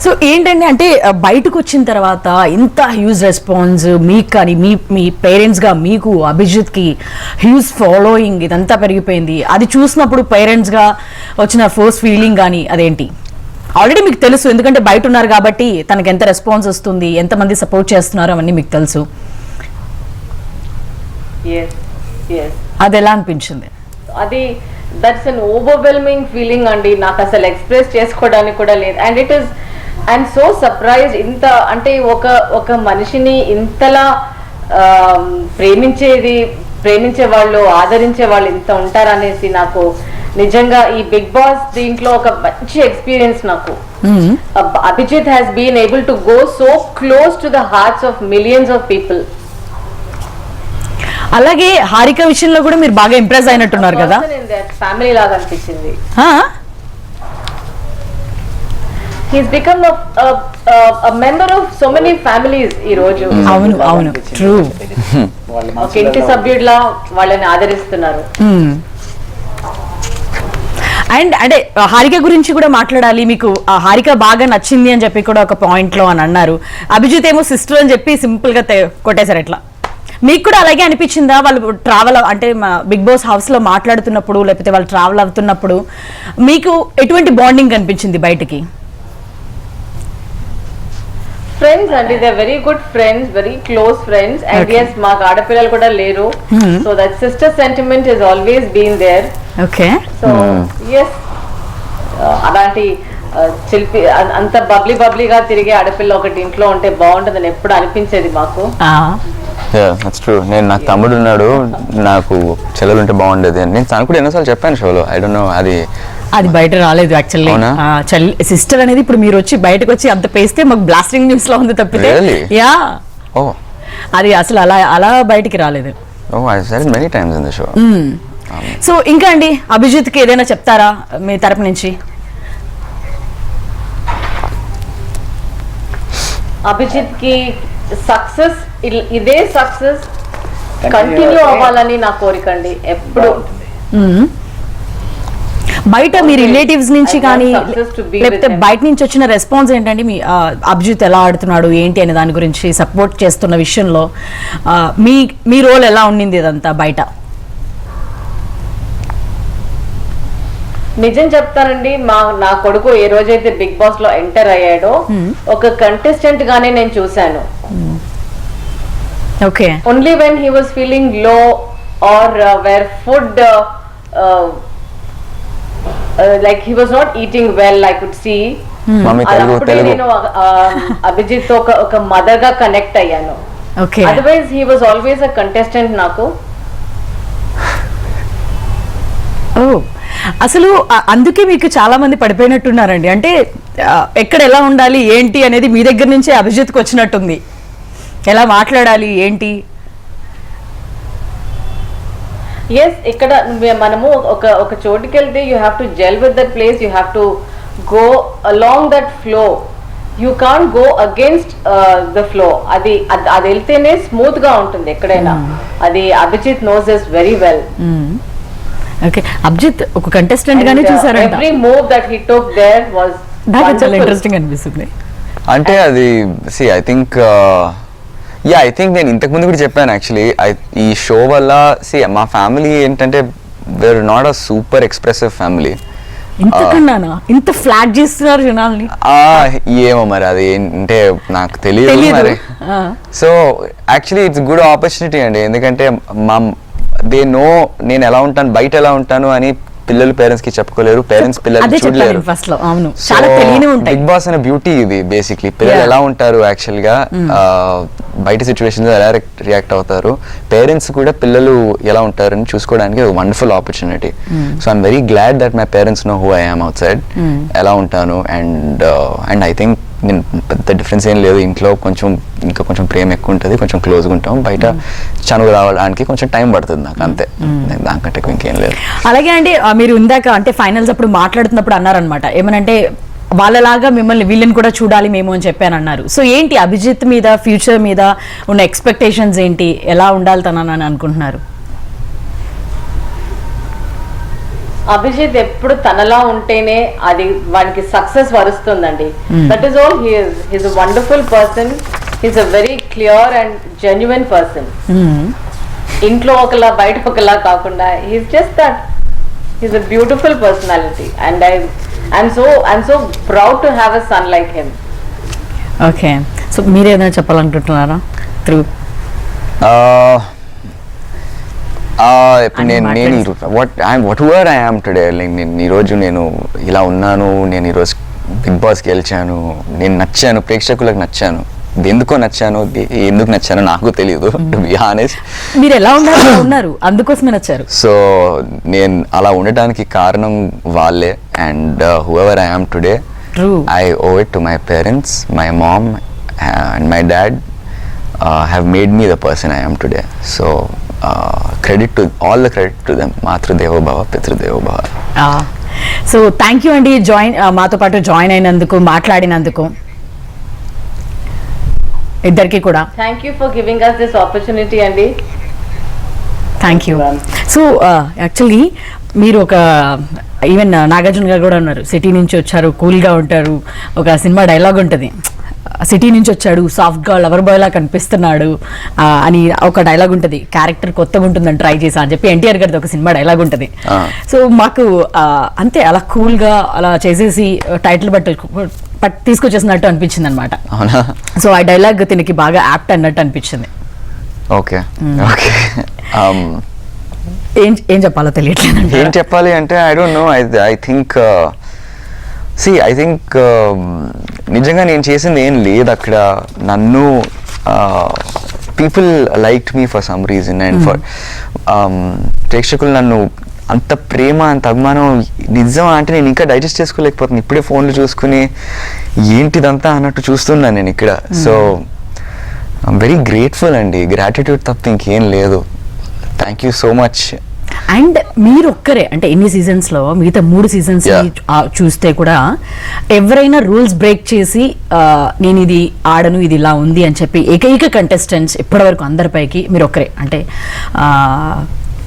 So ఏంటండి అంటే బయటకు వచ్చిన తర్వాత ఇంత హ్యూజ్ రెస్పాన్స్ మీకు కానీ మీ పేరెంట్స్గా మీకు అభిజిత్కి హ్యూజ్ ఫాలోయింగ్ ఇదంతా పెరిగిపోయింది. అది చూసినప్పుడు పేరెంట్స్గా వచ్చిన ఫస్ట్ ఫీలింగ్ కానీ అదేంటి? ఆల్రెడీ మీకు తెలుసు, ఎందుకంటే బయట ఉన్నారు కాబట్టి తనకి ఎంత రెస్పాన్స్ వస్తుంది, ఎంతమంది సపోర్ట్ చేస్తున్నారు అవన్నీ మీకు తెలుసు. అది ఎలా అనిపించింది? అది దట్స్ అన్ ఓవర్వెల్మింగ్ ఫీలింగ్ అండి. నాకు అసలు ఎక్స్ప్రెస్ చేసుకోవడానికి కూడా లేదు. And it is I'm so surprise. ఇంత అంటే ఒక మనిషిని ఇంతలా ప్రేమించే వాళ్ళు, ఆదరించే వాళ్ళు ఇంత ఉంటారనేసి నాకు నిజంగా ఈ బిగ్ బాస్ దీంట్లో ఒక మంచి ఎక్స్పీరియన్స్ నాకు. Abhijeet has been able to go so close to the hearts of millions of people. అలాగే హారిక విషయంలో కూడా మీరు బాగా ఇంప్రెస్ అయినట్టున్నారు కదా? ఫ్యామిలీ లాగా అనిపించింది. He's become a member of so many families ఈ రోజు. అవును ట్రూ. ఒక ఇంటి సభ్యుడిలా వాళ్ళని ఆదరిస్తున్నారు. అండ్ అంటే హారిక గురించి కూడా మాట్లాడాలి. మీకు హారిక బాగా నచ్చింది అని చెప్పి కూడా ఒక పాయింట్ లో అని అన్నారు. అభిజిత్ ఏమో సిస్టర్ అని చెప్పి సింపుల్ గా కొట్టేశారు. ఎట్లా మీకు కూడా అలాగే అనిపించిందా? వాళ్ళు ట్రావెల్ అంటే బిగ్ బాస్ హౌస్ లో మాట్లాడుతున్నప్పుడు, లేకపోతే వాళ్ళు ట్రావెల్ అవుతున్నప్పుడు మీకు ఎటువంటి బాండింగ్ కనిపించింది బయటికి? ఫ్రెండ్స్ అండి, they very good friends, very close friends. And yes, మాకు ఆడపిల్లలు కూడా లేరు. So that sister sentiment is always been there. Okay, so yes, అలాంటి చిల్పి అంత బబ్లీగా తిరిగే ఆడపిల్ల ఒకటి ఇంట్లో ఉంటే బాగుంటుందని ఎప్పుడు అనిపించేది మాకు. That's true. నేను నాకు తమ్ముడు ఉన్నాడు, నాకు చెల్లెలు ఉంటే బాగుండేది అని నేను తను కూడా ఎన్నోసార్లు చెప్పాను షోలో. ఐ డోంట్ నో, అది బయట రాలేదు యాక్చువల్లీ. సిస్టర్ అనేది ఇప్పుడు మీరు వచ్చి బయటకు వచ్చి అంత పేస్తే మాకు బ్లాస్టింగ్ న్యూస్ లో ఉంది తప్పితే యా అది అసలు అలా బయటికి రాలేదు. Many times in the show. So ఇంకా అండి, అభిజిత్ కి ఏదైనా చెప్తారా మీ తరపు నుంచి? అభిజిత్ కి సక్సెస్, ఇదే సక్సెస్ కంటిన్యూ అవ్వాలని నా కోరిక అండి ఎప్పుడు. బయట మీ రిలేటివ్స్ నుంచి కానీ లేకపోతే బయట నుంచి వచ్చిన రెస్పాన్స్ ఏంటండి? మీ అభిజిత్ ఎలా ఆడుతున్నాడు ఏంటి అనే దాని గురించి, సపోర్ట్ చేస్తున్న విషయంలో మీ రోల్ ఎలా ఉండింది ఇదంతా బయట? నిజం చెప్తానండి, నా కొడుకు ఏ రోజైతే బిగ్ బాస్ లో ఎంటర్ అయ్యాడో ఒక కంటెస్టెంట్ గానే నేను చూశాను. Okay, only when he was feeling low or where food like he was not eating well, I could see. అలాప్పుడే నేను అభిజిత్ తో ఒక మదర్ గా కనెక్ట్ అయ్యాను. Otherwise he was always a contestant నాకు. అసలు అందుకే మీకు చాలా మంది పడిపోయినట్టున్నారండి. అంటే ఎక్కడ ఎలా ఉండాలి ఏంటి అనేది మీ దగ్గర నుంచే అభిజిత్కి వచ్చినట్టుంది. ఎలా మాట్లాడాలి ఏంటి? ఎస్, ఇక్కడ మనము ఒక చోటుకి వెళ్తే you have to gel with that place, you have to go along that flow, you can't go against the flow. అది వెళ్తేనే స్మూత్ గా ఉంటుంది ఎక్కడైనా. అది Abhijeet knows this very well. Okay, Abhijeet ఒక కంటెస్టెంట్ గానే చూసారంట. Every move that he took there was చాలా ఇంట్రెస్టింగ్ అనిపిస్తుంది. అంటే అది I think yeah I think నేను ఇంతకు ముందు కూడా చెప్పాను యాక్చువల్లీ ఈ షో వల్ల మా ఫ్యామిలీ ఏంటంటే we're not a super expressive family. ఇంతకన్నానా ఇంత ఫ్లాట్ చేస్తున్నారు జనాల్ని? ఏమో మరి అది అంటే నాకు తెలియదు మరి. So actually it's good opportunity అండి, ఎందుకంటే దే నో నేను ఎలా ఉంటాను, బయట ఎలా ఉంటాను అని పిల్లలు పేరెంట్స్ కి చెప్పుకోలేరు, పేరెంట్స్ పిల్లలు చూడలేరు. బిగ్ బాస్ అనే బ్యూటీ ఇది బేసిక్లీ. పిల్లలు ఎలా ఉంటారు యాక్చువల్ గా, బయట సిచ్యువేషన్స్ ఎలా రియాక్ట్ అవుతారు, పేరెంట్స్ కూడా పిల్లలు ఎలా ఉంటారని చూసుకోవడానికి wonderful opportunity. So I'm very glad that my parents no who I yam out side, ఎలా ఉంటాను. అండ్ ఐ థింక్ నేను పెద్ద డిఫరెన్స్ ఏం లేదు, ఇంట్లో ఇంకా కొంచెం ప్రేమ ఎక్కువ ఉంటుంది, కొంచెం క్లోజ్గా ఉంటాం, బయట చనువు రావడానికి కొంచెం టైం పడుతుంది నాకు, అంతే, దానికంటే ఇంకేం లేదు. అలాగే అండి, మీరు ఇందాక అంటే ఫైనల్స్ అప్పుడు మాట్లాడుతున్నప్పుడు అన్నారనమాట, ఏమనంటే వాళ్ళలాగా మిమ్మల్ని వీళ్ళని కూడా చూడాలి మేము అని చెప్పాను అన్నారు. సో ఏంటి అభిజిత్ మీద ఫ్యూచర్ మీద ఉన్న ఎక్స్పెక్టేషన్స్ ఏంటి, ఎలా ఉండాలి తనని అనుకుంటున్నారు? అభిజిత్ ఎప్పుడు తనలా ఉంటేనే అది వానికి సక్సెస్ వరుస్తుందండి. That is all. He is a wonderful person, he is a very clear and genuine person. ఇంట్లో ఒకలా బయట ఒకలా కాకుండా he is just that. He is a beautiful personality and I'm so proud to have a son like him. Okay, so మీరు ఏదైనా చెప్పాలనుకుంటున్నారా త్రూ? ఇప్పుడు నేను whatever I am today, like నేను ఈరోజు నేను ఇలా ఉన్నాను, నేను ఈరోజు బిగ్ బాస్కి గెలిచాను, నేను నచ్చాను, ప్రేక్షకులకు నచ్చాను. ఎందుకు నచ్చానో నాకు తెలియదు, టు బి హానెస్ట్. మీరు ఎలా ఉన్నారు అందుకోసమే నచ్చారు. సో నేను అలా ఉండటానికి కారణం వాళ్ళే. And whoever I am today, I owe it to my parents, my mom and my dad have made me the person I am today. So all the credit to them. Matrudevo Bhava, Pitrudevo Bhava. So thank you అండి, మాతో పాటు జాయిన్ అయినందుకు, మాట్లాడినందుకు ఇద్దరికి కూడా. Thank you for giving us this opportunity అండి. Thank you. సో యాక్చువల్లీ మీరు ఒక ఈవెన్ నాగార్జున గారు కూడా ఉన్నారు, సిటీ నుంచి వచ్చారు, కూల్గా ఉంటారు. ఒక సినిమా డైలాగ్ ఉంటుంది, సిటీ నుంచి వచ్చాడు, సాఫ్ట్గా లవర్ బాయ్ లా కనిపిస్తున్నాడు అని ఒక డైలాగ్ ఉంటుంది. క్యారెక్టర్ కొత్తగా ఉంటుందని ట్రై చేసా అని చెప్పి ఎన్టీఆర్ గారిది ఒక సినిమా డైలాగ్ ఉంటుంది. సో మాకు అంతే అలా కూల్గా అలా చేసేసి టైటిల్ తీసుకొచ్చేసినట్టు అనిపించింది అనమాట. సో ఆ డైలాగ్ దీనికి బాగా యాప్ట్ అన్నట్టు అనిపించింది. ఓకే, ఏం చెప్పాలో తెలియట్లేదు. ఏం చెప్పాలి అంటే I don't know. I think నిజంగా నేను చేసింది ఏం లేదు అక్కడ. నన్ను people liked me for some reason, and for ప్రేక్షకులు నన్ను అంత ప్రేమ, అంత అభిమానం నిజం అంటే నేను ఇంకా డైజెస్ట్ చేసుకోలేకపోతున్నాను. ఇప్పుడే ఫోన్లు చూసుకుని ఏంటిదంతా అన్నట్టు చూస్తున్నాను నేను ఇక్కడ. సో ఐఎమ్ వెరీ గ్రేట్ఫుల్ అండి, గ్రాటిట్యూడ్ తప్ప ఇంకేం లేదు. Thank you so much. And మీరు ఒక్కరే అంటే ఎన్ని సీజన్స్ లో, మిగతా 3 సీజన్స్ చూస్తే కూడా ఎవరైనా రూల్స్ బ్రేక్ చేసి నేను ఇది ఆడను, ఇది ఇలా ఉంది అని చెప్పి ఏకైక కంటెస్టెంట్స్ ఇప్పటివరకు అందరిపైకి మీరు ఒక్కరే.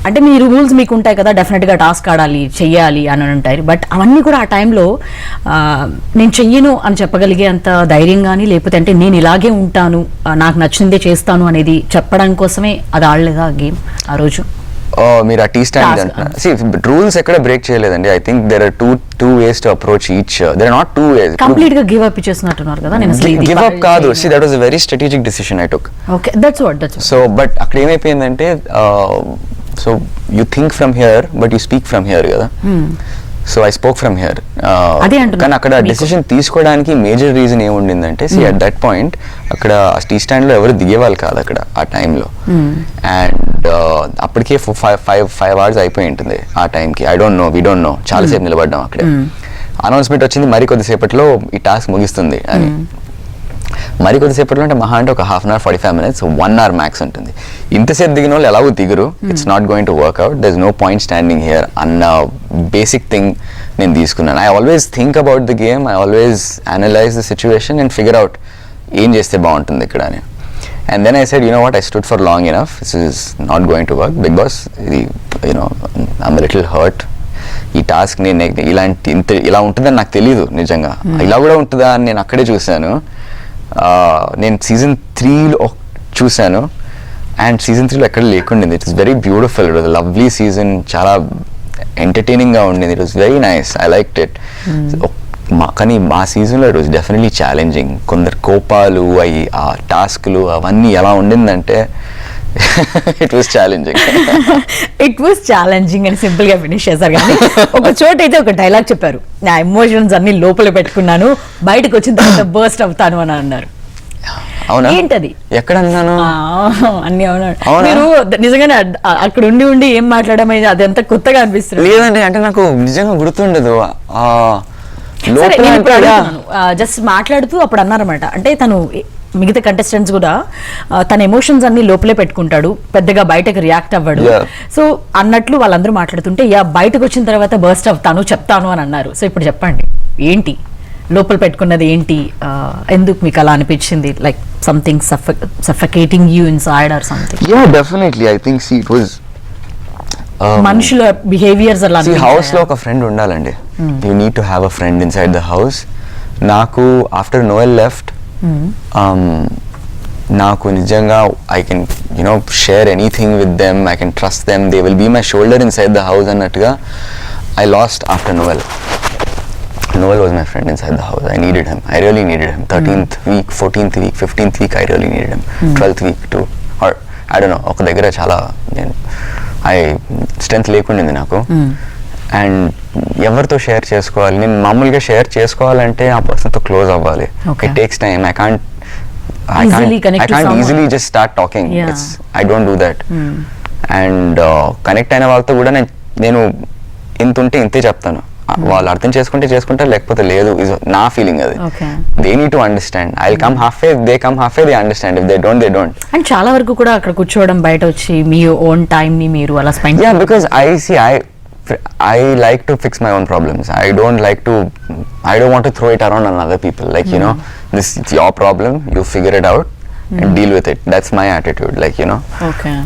అంటే మీ రూల్స్ మీకు ఉంటాయి కదా, డెఫినెట్గా టాస్క్ ఆడాలి, చెయ్యాలి అని ఉంటాయి. బట్ అవన్నీ కూడా ఆ టైంలో నేను చెయ్యను అని చెప్పగలిగే అంత ధైర్యం కానీ, లేకపోతే అంటే నేను ఇలాగే ఉంటాను, నాకు నచ్చిందే చేస్తాను అనేది చెప్పడం కోసమే అది ఆడలేదా గేమ్ ఆ రోజు? మీరు ఆ టీ స్టాండ్ అంటున్నారు. రూల్స్ ఎక్కడ బ్రేక్ చేయలేదండి. I think there are two ways to approach each. There are not two ways. Complete గా గివ్ అప్ ఇచ్చేస్తున్నారు కదా. నేను అసలు గివ్ అప్ కాదు. See, that was a very strategic decision I took. Okay, that's what. So but అక్కడ ఏమైపోయిందంటే, so you think from here but you speak from here కదా. So I spoke from here. కానీ అక్కడ డెసిషన్ తీసుకోవడానికి మేజర్ రీజన్ ఏముండిందంటే, అట్ దట్ పాయింట్ అక్కడ టీ స్టాండ్ లో ఎవరు దిగేవాళ్ళు కాదు అక్కడ ఆ టైంలో. అండ్ అప్పటికే 5 hours అయిపోయి ఉంటుంది ఆ టైంకి. I don't no, we don't know, చాలాసేపు నిలబడ్డాం అక్కడే. అనౌన్స్మెంట్ వచ్చింది మరి కొద్దిసేపట్లో ఈ టాస్క్ ముగిస్తుంది అని. మరి కొద్దిసేపట్లో అంటే మహా అంటే ఒక 1/2 hour 45 minutes, 1 hour మ్యాక్స్ ఉంటుంది. ఇంతసేపు దిగిన వాళ్ళు ఎలాగో దిగరు, it's not going to work out, there is no point standing here అన్న బేసిక్ థింగ్ నేను తీసుకున్నాను. I always think about the game, I always analyse the situation and figure out ఏం చేస్తే బాగుంటుంది ఇక్కడ అని. And then I said, you know what, I stood for long enough, this is not going to work. Bigg Boss, ఇది యూనో ఐఎమ్ లిటిల్ హర్ట్. ఈ టాస్క్ నేను ఇలా ఉంటుందని నాకు తెలీదు నిజంగా. ఇలా కూడా ఉంటుందా అని నేను అక్కడే చూశాను. నేను సీజన్ 3లో చూశాను. అండ్ సీజన్ 3లో ఎక్కడ లేకుండింది. It is very beautiful, it was lovely season, చాలా ఎంటర్టైనింగ్గా ఉండింది. It was very nice, I liked it. కానీ మా సీజన్లో ఇట్ వాజ్ డెఫినెట్లీ ఛాలెంజింగ్. కొందరు కోపాలు అవి, ఆ టాస్క్లు అవన్నీ ఎలా ఉండిందంటే it was challenging. It was challenging అని సింపుల్ గా ఫినిష్ చేశారు. కానీ ఒక చోట అయితే ఒక డైలాగ్ చెప్పారు, నా ఎమోషన్స్ అన్ని లోపల పెట్టుకున్నాను, బయటకు వచ్చిన తర్వాత బర్స్ట్ అవుతాను అని అన్నారు. అవునా? ఏంటది? ఎక్కడ అన్నాను? అన్ని అవునాడు. అవునా? మీరు నిజంగానే అక్కడ ఉండి ఏం మాట్లాడమని అదంతా కొత్తగా అనిపిస్తుంది. లేదండి, అంటే నాకు నిజంగా గుర్తుండదు. జస్ట్ మాట్లాడుతూ అప్పుడు అన్నారన్నమాట, అంటే తను మిగతా కంటెస్టెంట్స్ కూడా తన ఎమోషన్స్ అన్ని లోపలే పెట్టుకుంటాడు, పెద్దగా బయటకు రియాక్ట్ అవ్వడు. సో అన్నట్లు వాళ్ళందరూ మాట్లాడుతుంటే బయటకు వచ్చిన తర్వాత బర్స్ట్ అవుతాను చెప్తాను అని అన్నారు. సో ఇప్పుడు చెప్పండి, ఏంటి లోపల పెట్టుకున్నది ఏంటి? ఎందుకు మీకు అలా అనిపించింది? Like something suffocating you inside or something? Yeah definitely, I think it was మనుషుల బిహేవియర్స్ అలా. హౌస్ లో ఒక ఫ్రెండ్ ఉండాలండి. You need to have a friend inside the house. నాకు ఆఫ్టర్ నోయల్ లెఫ్ట్, నాకు నిజంగా I can share anything with them, I can trust them, they will be my shoulder inside the house అన్నట్టుగా I lost after Noel. Noel was my friend inside the house. I needed him. I really needed him. 13th week, 14th week, 15th week, I really needed him. 12th week too. Or, I don't know, ఒక దగ్గర చాలా స్ట్రెంత్ లేకుండింది నాకు. అండ్ ఎవరితో షేర్ చేసుకోవాలి, నేను మామూలుగా షేర్ చేసుకోవాలంటే ఆ పర్సన్తో క్లోజ్ అవ్వాలి. It takes time. I can't easily just start talking. I don't do that. And connect అయిన వాళ్ళతో కూడా నేను ఇంత ఉంటే ఇంతే చెప్తాను. వాళ్ళు అర్థం చేసుకుంటారు, లేకపోతే లేదు. నా ఫీలింగ్ అది. They need to understand. I will come half way, they come half way, they understand. If they don't, they don't. And చాలా వరకు కూడా అక్కడ కూర్చోవడం, బయట వచ్చి మీ ఓన్ టైం ని మీరు అలా spend. Yeah, because I like to fix my own problems. I don't want to throw it around on other people. Like, this is your problem, you figure it out and deal with it. That's my attitude. Like, Okay.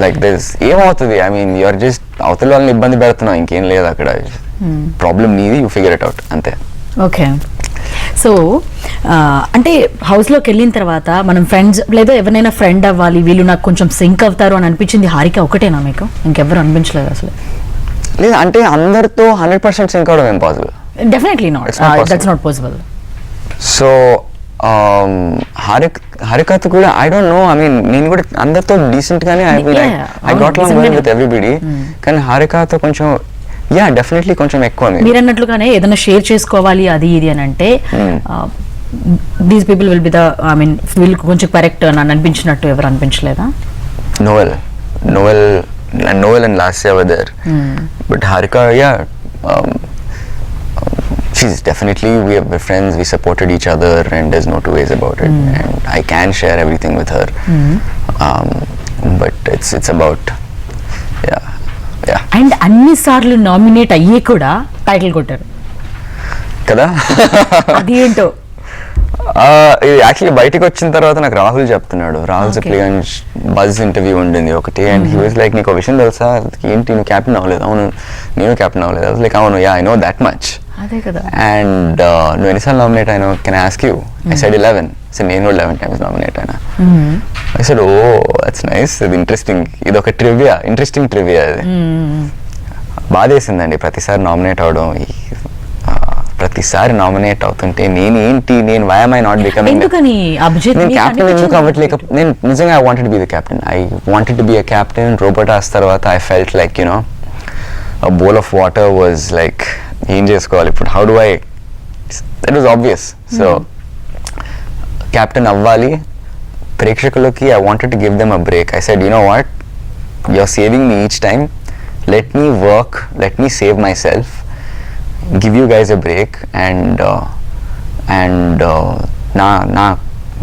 Like this. ఏమవుతుంది? I mean, you're just అవతల వాళ్ళని ఇబ్బంది పెడుతున్నావు, ఇంకేం లేదు అక్కడ. ప్రాబ్లం నీది, యూ ఫిగర్ ఇట్ అవుట్, అంతే. ఓకే. సో అంటే హౌస్లోకి వెళ్ళిన తర్వాత మనం ఫ్రెండ్స్ లేదా ఎవరైనా ఫ్రెండ్ అవ్వాలి, వీళ్ళు నాకు కొంచెం సింక్ అవుతారు అని అనిపించింది హారిక ఒకటేనా మీకు? ఇంకెవరు అనిపించలేదు అసలు? లేదు, అంటే అందరితో 100% సింక్ అవడం impossible. Definitely not. That's not possible. So హారికతో కూడా I don't know. I mean, నేను కూడా అందరితో డీసెంట్ గానే I got along well with everybody. కానీ హారికతో కొంచెం డెఫినెట్లీ కొంచెం ఎక్కువ. మీరు అన్నట్లుగానే ఏదైనా షేర్ చేసుకోవాలి అది ఇది అని అంటే these people will be the, I mean వీళ్ళు కొంచెం కరెక్ట్ అని అనిపించినట్టు ఎవరు అనిపించలేదా? Noel and Lasya were there. But Harika, she's definitely, we're friends, we supported each other and there's no two ways about it. And I can share everything with her. But it's about, yeah. And అన్ని సార్లు నామినేట్ అయ్యి కూడా టైటిల్ కొట్టారు కదా. అది ఏంటో యాక్చువల్లీ బయటకు వచ్చిన తర్వాత నాకు రాహుల్ చెప్తున్నాడు, రాహుల్ సిప్లిగంజ్ బజ్ ఇంటర్వ్యూ ఉండింది ఒకటి. అండ్ హీ వాజ్ లైక్, నీకు విషయం తెలుసా, ఏంటి నువ్వు క్యాప్టెన్ అవ్వలేదు? అవును, నేను క్యాప్టెన్ అవ్వలేదు. లైక్, అవును, ఐ నో దాట్ మచ్. అదే కదా. అండ్ నువ్వు ఎన్నిసార్లు నామినేట్ అయినా, can I ask you? I said 11. So నేను కూడా 11 times నామినేట్ అయినా. I said, oh that's nice, ఇది ఇంట్రెస్టింగ్, ఇది ఒక ట్రివియా, ఇంట్రెస్టింగ్ ట్రివియా. అది బాధేసిందండి ప్రతిసారి నామినేట్ అవడం. ప్రతిసారి నామినేట్ అవుతుంటే నేను why am I not becoming, నేను క్యాప్టెన్ ఎందుకు అవ్వట్లేక, నేను నిజంగా I wanted to be the captain. I wanted to be a captain. రోబోటాస్ తర్వాత I felt like a bowl of water was like, ఏం చేసుకోవాలి ఇప్పుడు, how do I, that was obvious. So captain అవ్వాలి. ప్రేక్షకులకి I wanted to give them a break. I said, you know what, you're saving me each time, let me work, let me save myself, give you guys a break. And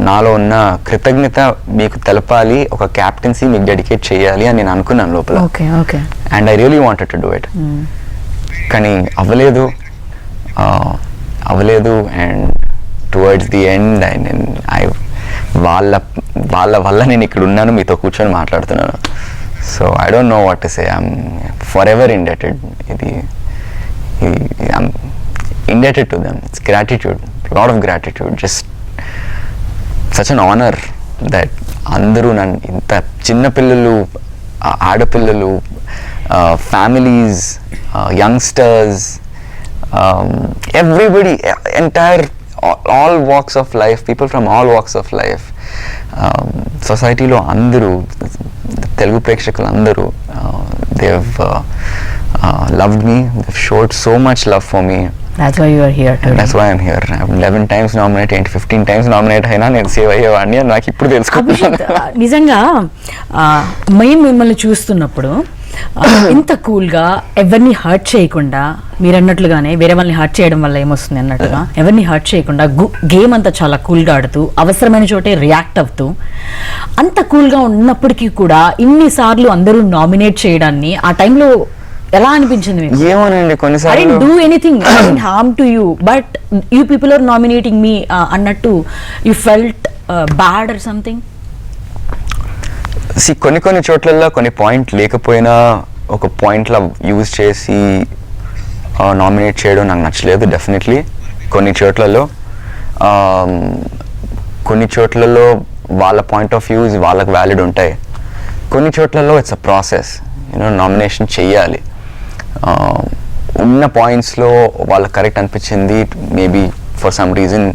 నాలో ఉన్న కృతజ్ఞత మీకు తెలపాలి, ఒక క్యాప్టెన్సీ మీకు డెడికేట్ చేయాలి అని నేను అనుకున్నాను లోపల. And I really wanted to do it. కానీ అవ్వలేదు. అండ్ టువర్డ్స్ ది ఎండ్ వాళ్ళ వల్ల నేను ఇక్కడ ఉన్నాను, మీతో కూర్చొని మాట్లాడుతున్నాను. So I don't know what to say. I'm for ever indebted. I'm indebted to them. It's gratitude, a lot of gratitude. Just such an honor that అందరూ నన్ను ఇంత చిన్నపిల్లలు, ఆడపిల్లలు, families, youngsters, everybody, entire all walks of life, people from all walks of life, సొసైటీలో అందరూ, తెలుగు ప్రేక్షకులు అందరూ, they have loved me, they've showed so much love for me. That's why you are here today. That's why I'm here. I'm 11 times nominated, 15 times nominated అయినా నేను సేవ్ అయ్యేవాడిని అని నాకు ఇప్పుడు తెలుసుకుంటున్నాను. అభిషేక్, నిజంగా మేము మిమ్మల్ని చూస్తున్నప్పుడు ఇంత కూల్గా ఎవరిని హర్ట్ చేయకుండా, మీరు అన్నట్లుగానే వేరే వాళ్ళని హర్ట్ చేయడం వల్ల ఏమొస్తుంది అన్నట్టుగా ఎవరిని హర్ట్ చేయకుండా గేమ్ అంతా చాలా కూల్గా ఆడుతూ అవసరమైన చోటే రియాక్ట్ అవుతూ అంత కూల్గా ఉన్నప్పటికీ కూడా ఇన్నిసార్లు అందరూ నామినేట్ చేయడాన్ని ఆ టైంలో ఎలా అనిపించింది మీకు? ఏమోనండి, I కొన్నిసార్లు didn't do anything, I didn't harm to you, but you people are nominating me అన్నట్టు you felt bad or something? కొన్ని చోట్లలో కొన్ని పాయింట్ లేకపోయినా ఒక పాయింట్లా యూజ్ చేసి నామినేట్ చేయడం నాకు నచ్చలేదు. డెఫినెట్లీ కొన్ని చోట్లలో వాళ్ళ పాయింట్ ఆఫ్ వ్యూస్ వాళ్ళకి వ్యాలిడ్ ఉంటాయి. కొన్ని చోట్లలో ఇట్స్ అ ప్రాసెస్, నామినేషన్ చెయ్యాలి. ఉన్న పాయింట్స్లో వాళ్ళకి కరెక్ట్ అనిపించింది, మేబీ ఫర్ సమ్ రీజన్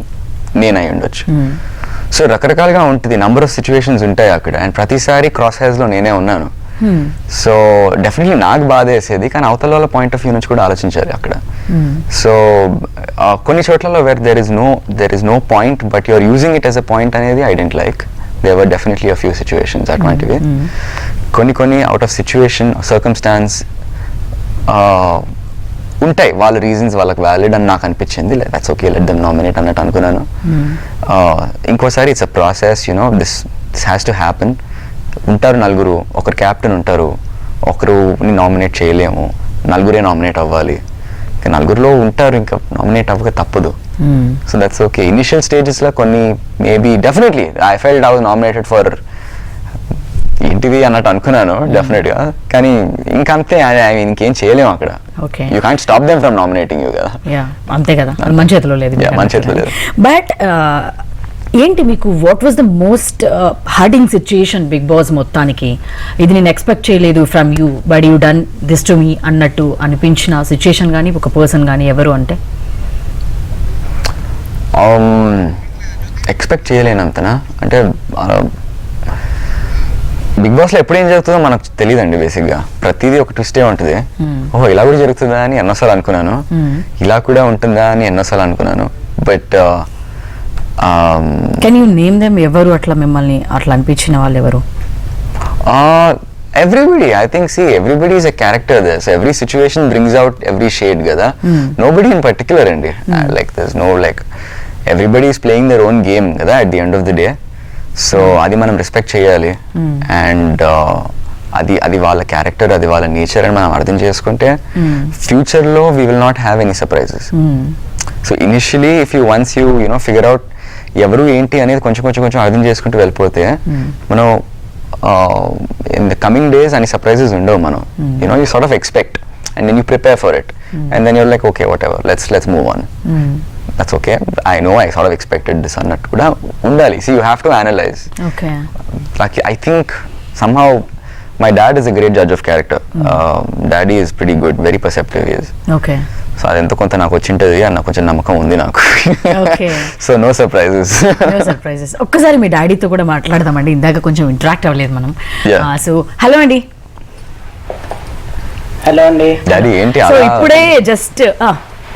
నేనై ఉండొచ్చు. సో రకరకాలుగా ఉంటుంది, నంబర్ ఆఫ్ సిచ్యువేషన్స్ ఉంటాయి అక్కడ, అండ్ ప్రతిసారి క్రాస్ హెయిర్స్లో నేనే ఉన్నాను. సో డెఫినెట్లీ నాకు బాధ వేసేది, కానీ అవతల వాళ్ళ పాయింట్ ఆఫ్ వ్యూ నుంచి కూడా ఆలోచించాలి అక్కడ. సో కొన్ని చోట్లలో where there is no point but you are using it as a point అనేది I didn't like. There were definitely a few situations అటువంటివి. కొన్ని అవుట్ ఆఫ్ సిచ్యువేషన్, సర్కమ్స్టాన్స్ ఉంటాయి, వాళ్ళ రీజన్స్ వాళ్ళకి వ్యాలిడ్ అని నాకు అనిపించింది. That's okay, let them nominate అన్నట్టు అనుకున్నాను. ఇంకోసారి it's a process, this has to happen. ఉంటారు నలుగురు, ఒకరు క్యాప్టెన్ ఉంటారు, ఒకరుని నామినేట్ చేయలేము, నలుగురే నామినేట్ అవ్వాలి. నలుగురిలో ఉంటారు, ఇంకా నామినేట్ అవ్వక తప్పదు. So that's okay. ఇనిషియల్ స్టేజెస్లో కొన్ని maybe definitely I felt I was nominated for ఏంటిది అన్నట్టు అనుకున్నాను డెఫినెట్గా, కానీ ఇంకంతే, ఇంకేం చేయలేము అక్కడ. You can't stop them from nominating you కదా. అంతే కదా, మన చేతిలో లేదు. మన చేతిలో లేదు. బట్ ఏంటి మీకు what was the most hurting situation Bigg Boss మొత్తానికి? ఇది నేను ఎక్స్పెక్ట్ చేయలేదు from you, but you done this to me అన్నట్టు అనిపించిన సిచ్యుయేషన్ కానీ ఒక పర్సన్ కానీ ఎవరు అంటే? ఎక్స్పెక్ట్ చేయలేనంతనా అంటే బిగ్ బాస్లో ఎప్పుడు ఏం జరుగుతుందో మనకు తెలియదండి. బేసిక్గా ప్రతిదీ ఒక ట్విస్టే ఉంటుంది. ఓహో ఇలా కూడా జరుగుతుందా అని ఎన్నోసార్లు అనుకున్నాను, ఇలా కూడా ఉంటుందా అని ఎన్నోసార్లు అనుకున్నాను. But can you name them? ఎవరు అట్లా మిమ్మల్ని అట్లా అనిపించిన వాళ్ళు ఎవరు? everybody, I think, see, everybody is a character there, so every situation brings out every shade kada. Nobody in particular andi, like there's no like, everybody is playing their own game kada at the end of the day. So adi manam respect cheyali, and అది వాళ్ళ క్యారెక్టర్, అది వాళ్ళ నేచర్ అని మనం అర్థం చేసుకుంటే ఫ్యూచర్లో we will not have any surprises. So initially if you once you figure out ఎవరు ఏంటి అనేది కొంచెం అర్థం చేసుకుంటూ వెళ్ళిపోతే మనం in the coming days any surprises ఉండవు. మనం you sort of expect and then you prepare for it, and then you're like okay whatever, let's move on. That's okay, I know I sort of expected this అన్నట్టు కూడా ఉండాలి. See, you have to analyze. Okay. Like I think somehow my dad is a great judge of character. Daddy is pretty good, very perceptive he is. Okay. So అదెంత కొంత నాకు వచ్చింటది అన్న కొంచెం నమ్మకం ఉంది నాకు. So no surprises. ఒక్కసారి మీ డాడీతో కూడా మాట్లాడదామండి, ఇందాక కొంచెం ఇంటరాక్ట్ అవ్వలేదు మనం. సో హలో అండి. హలో అండి. డాడీ ఏంటి సో ఇప్పుడే జస్ట్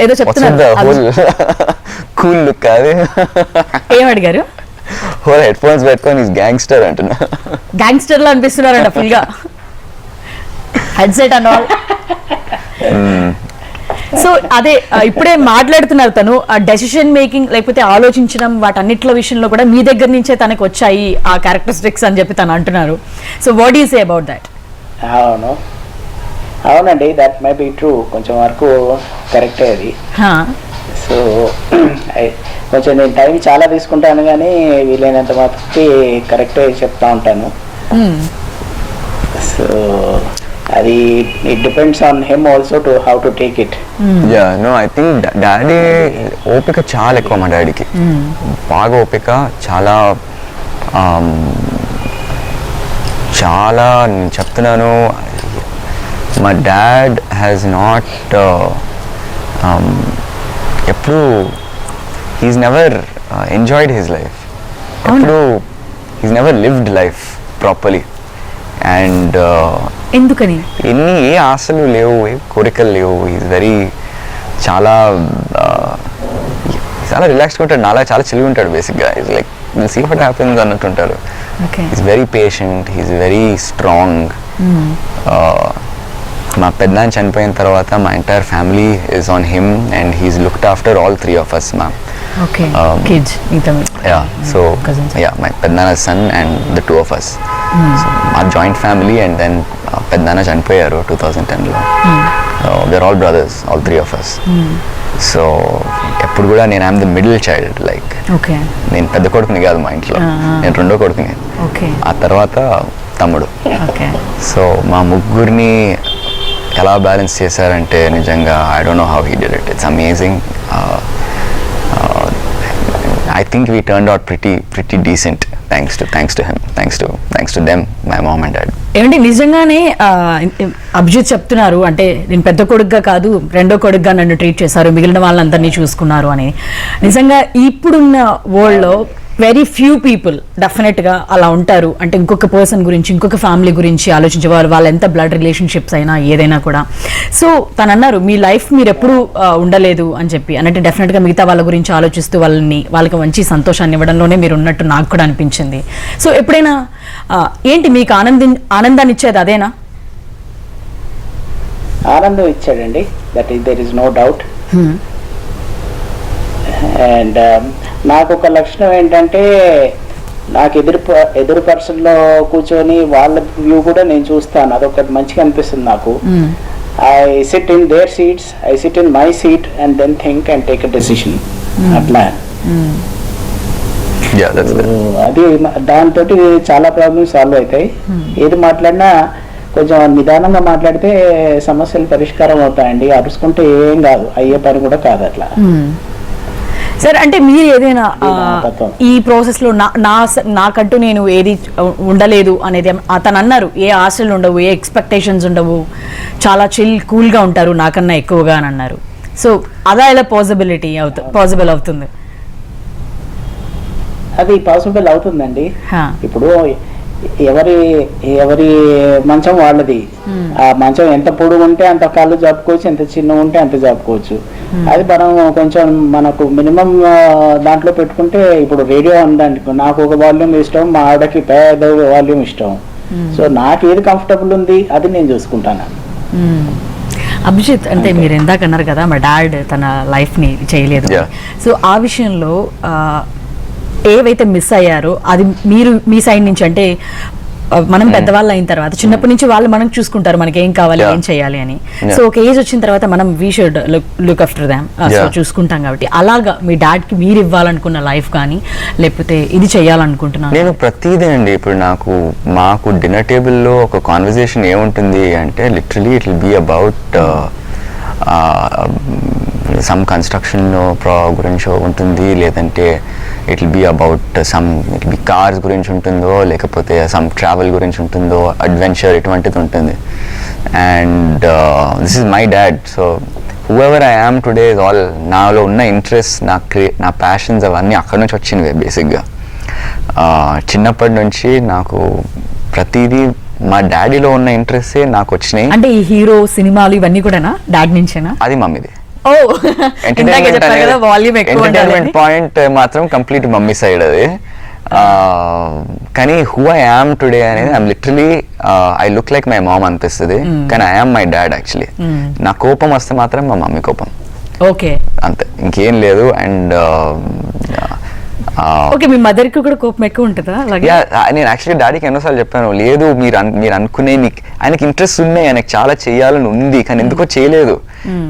ఏదో చెప్తున్నారు, కూల్ లుక్ అది ఏం అడిగారు? హోల్ హెడ్ ఫోన్స్ పెట్టుకొని గ్యాంగ్స్టర్ అంటున్నా. గ్యాంగ్స్టర్ లో అనిపిస్తున్నారంట ఫుల్ గా, హెడ్సెట్ అండ్ ఆల్. సో అదే ఇప్పుడే మాట్లాడుతున్నారు తను, డెసిషన్ మేకింగ్ లేకపోతే ఆలోచించడం వాటన్నిట్ల విషయంలో కూడా మీ దగ్గర నుంచే తనకు వచ్చాయి ఆ క్యారెక్టరిస్టిక్స్ అని చెప్పి తను అంటున్నారు. So what you say about that? అవునండి, దట్ మే బి ట్రూ, కొంచెం వరకు కరెక్టే అది. సో కొంచెం నేను టైం చాలా తీసుకుంటాను కానీ వీలైనంత మటుకి కరెక్టే చెప్తా ఉంటాను. సో అది it depends on him also to how to take it. Yeah no I think daddy ఓపిక చాలా ఎక్కువ, మా డాడీకి బాగా ఓపిక, చాలా చాలా నేను చెప్తున్నాను, మా డాడ్ హ్యాస్ నాట్ ఎప్పుడు he's never enjoyed his life, ఎప్పుడు he's never lived life properly. And ఎందుకని? ఏ ఆశలు లేవు, ఏ కోరికలు లేవు. ఈజ్ వెరీ చాలా చాలా రిలాక్స్గా ఉంటాడు, నాలా చాలా చిలిగి ఉంటాడు బేసిక్గా. Is like will see what happens అన్నట్టు ఉంటాడు. Is very patient, is very strong. మా పెద్దనాన్న చనిపోయిన తర్వాత మా entire family is on him and he's looked after all 3 of us, ma'am. Okay. Kids. Yeah. So cousins. yeah, my Pednana's son and the 2 of us. So our joint family, and then Pednana chanipoyaru 2010 lo. We're all brothers, all 3 of us. So eppudu kuda nenu am the middle child, like. Okay. Nenu pedda kodukuni kaadu ma intlo. Nenu rendo kodukuni. Okay. ఆ తర్వాత తమ్ముడు. Okay. సో మా ముగ్గురిని ఎలా బ్యాలెన్స్ చేశారంటే నిజంగా I don't know how he did it. It's amazing. I think we turned out pretty decent thanks to him, thanks to them, my mom and dad. ఏమంటే నిజంగానే అభిజిత్ చెప్తున్నారు, అంటే నేను పెద్ద కొడుకుగా కాదు రెండో కొడుకుగా నన్ను ట్రీట్ చేశారు, మిగిలిన వాళ్ళందరినీ చూసుకున్నారు అని. నిజంగా ఇప్పుడున్న వరల్డ్లో వెరీ ఫ్యూ పీపుల్ డెఫినెట్గా అలా ఉంటారు. అంటే ఇంకొక పర్సన్ గురించి, ఇంకొక ఫ్యామిలీ గురించి ఆలోచించేవారు, వాళ్ళు ఎంత బ్లడ్ రిలేషన్షిప్స్ అయినా ఏదైనా కూడా. సో తను అన్నారు మీ లైఫ్ మీరు ఎప్పుడూ ఉండలేదు అని చెప్పి. అంటే డెఫినెట్గా మిగతా వాళ్ళ గురించి ఆలోచిస్తూ వాళ్ళకి మంచి సంతోషాన్ని ఇవ్వడంలోనే మీరు ఉన్నట్టు నాకు కూడా అనిపించింది. సో ఎప్పుడైనా ఏంటి మీకు ఆనందాన్ని ఇచ్చేది అదేనా? ఆనందం ఇచ్చాడండి, that is there is no doubt. And నాకు ఒక లక్షణం ఏంటంటే, నాకు ఎదురు పర్సన్లో కూర్చొని వాళ్ళ వ్యూ కూడా నేను చూస్తాను, అదొకటి మంచిగా అనిపిస్తుంది నాకు. I sit in their seats, I sit in my seat and then think and take a decision. అట్లా అది దాంతో చాలా ప్రాబ్లమ్స్ సాల్వ్ అవుతాయి. ఏది మాట్లాడినా కొంచెం నిదానంగా మాట్లాడితే సమస్యలు పరిష్కారం అవుతాయండి. అరుచుకుంటే ఏం కాదు, అయ్యే పని కూడా కాదు అట్లా. సార్ అంటే మీరు ఏదైనా ఈ ప్రాసెస్లో నాకంటూ నేను ఏది ఉండలేదు అనేది అతను అన్నారు, ఏ ఆశలు ఉండవు, ఏ ఎక్స్పెక్టేషన్స్ ఉండవు, చాలా కూల్గా ఉంటారు నాకన్నా ఎక్కువగా అని అన్నారు. సో అదా ఎలా పాసిబుల్ అవుతుంది? అది పాసిబుల్ అవుతుందండి. ఇప్పుడు ఎవరి మంచం వాళ్ళది. ఆ మంచం ఎంత పొడుగు ఉంటే అంత కాళ్ళు జాపుకోవచ్చు, ఎంత చిన్న ఉంటే అంత జాపుకోవచ్చు. అది మనం కొంచెం మనకు మినిమం దాంట్లో పెట్టుకుంటే, ఇప్పుడు రేడియో ఉందండి, నాకు ఒక వాల్యూమ్ ఇష్టం, మా ఆవిడకి పెద్ద వాల్యూమ్ ఇష్టం. సో నాకు ఏది కంఫర్టబుల్ ఉంది అది నేను చూసుకుంటాను. అభిజిత్, అంటే మీరు ఇందాక అన్నారు కదా మా డాడ్ తన లైఫ్ని చేయలేదు. సో ఆ విషయంలో ఏవైతే మిస్ అయ్యారో అది మీరు మీ సైడ్ నుంచి, అంటే మనం పెద్దవాళ్ళు అయిన తర్వాత చిన్నప్పటి నుంచి వాళ్ళు మనం చూసుకుంటారు మనకి ఏం కావాలి ఏం చేయాలి అని. సో ఒక ఏజ్ వచ్చిన తర్వాత మనం we should look after them, so చూసుకుంటాం. కాబట్టి అలాగా మీ డాడ్కి మీరు ఇవ్వాలనుకున్న లైఫ్ కానీ, లేకపోతే ఇది చేయాలనుకుంటున్నాను నేను ప్రతిదీ అండి. ఇప్పుడు మాకు డిన్నర్ టేబుల్లో ఒక కాన్వర్జేషన్ ఏముంటుంది అంటే, literally it will be about some construction గురించి ఉంటుంది, లేదంటే it will be about it be cars గురించి ఉంటుందో, లేకపోతే సమ్ ట్రావెల్ గురించి ఉంటుందో, అడ్వెంచర్ ఇటువంటిది ఉంటుంది. And this is my dad. So whoever I am today is all నాలో ఉన్న ఇంట్రెస్ట్, నా ప్యాషన్స్ అవన్నీ అక్కడి నుంచి వచ్చినవే బేసిక్గా. చిన్నప్పటి నుంచి నాకు ప్రతిదీ మా డాడీలో ఉన్న ఇంట్రెస్టే నాకు వచ్చినాయి. అంటే ఈ హీరో సినిమాలు ఇవన్నీ కూడా డాడ్ నుంచేనా? అది మమ్మీది. ఎంటర్టైన్మెంట్ పాయింట్ మాత్రం కంప్లీట్ మమ్మీ సైడ్ అది. కానీ హూ ఐ యామ్ టుడే అనేది I'm literally I look like my mom అనిపిస్తుంది, కానీ I am my dad actually. నా కోపం వస్తే మాత్రం మా మమ్మీ కోపం, ఓకే, అంతే, ఇంకేం లేదు. అండ్ ఓకే, మీ మదర్ కి కూడా కోపం ఎక్కువ ఉంటుందా? నేను యాక్చువల్లీ డాడీకి ఎన్నోసార్లు చెప్పాను, లేదు మీరు అనుకునే ఆయనకి ఇంట్రెస్ట్ ఉన్నాయి, ఆయనకి చాలా చేయాలని ఉంది, కానీ ఎందుకో చేయలేదు.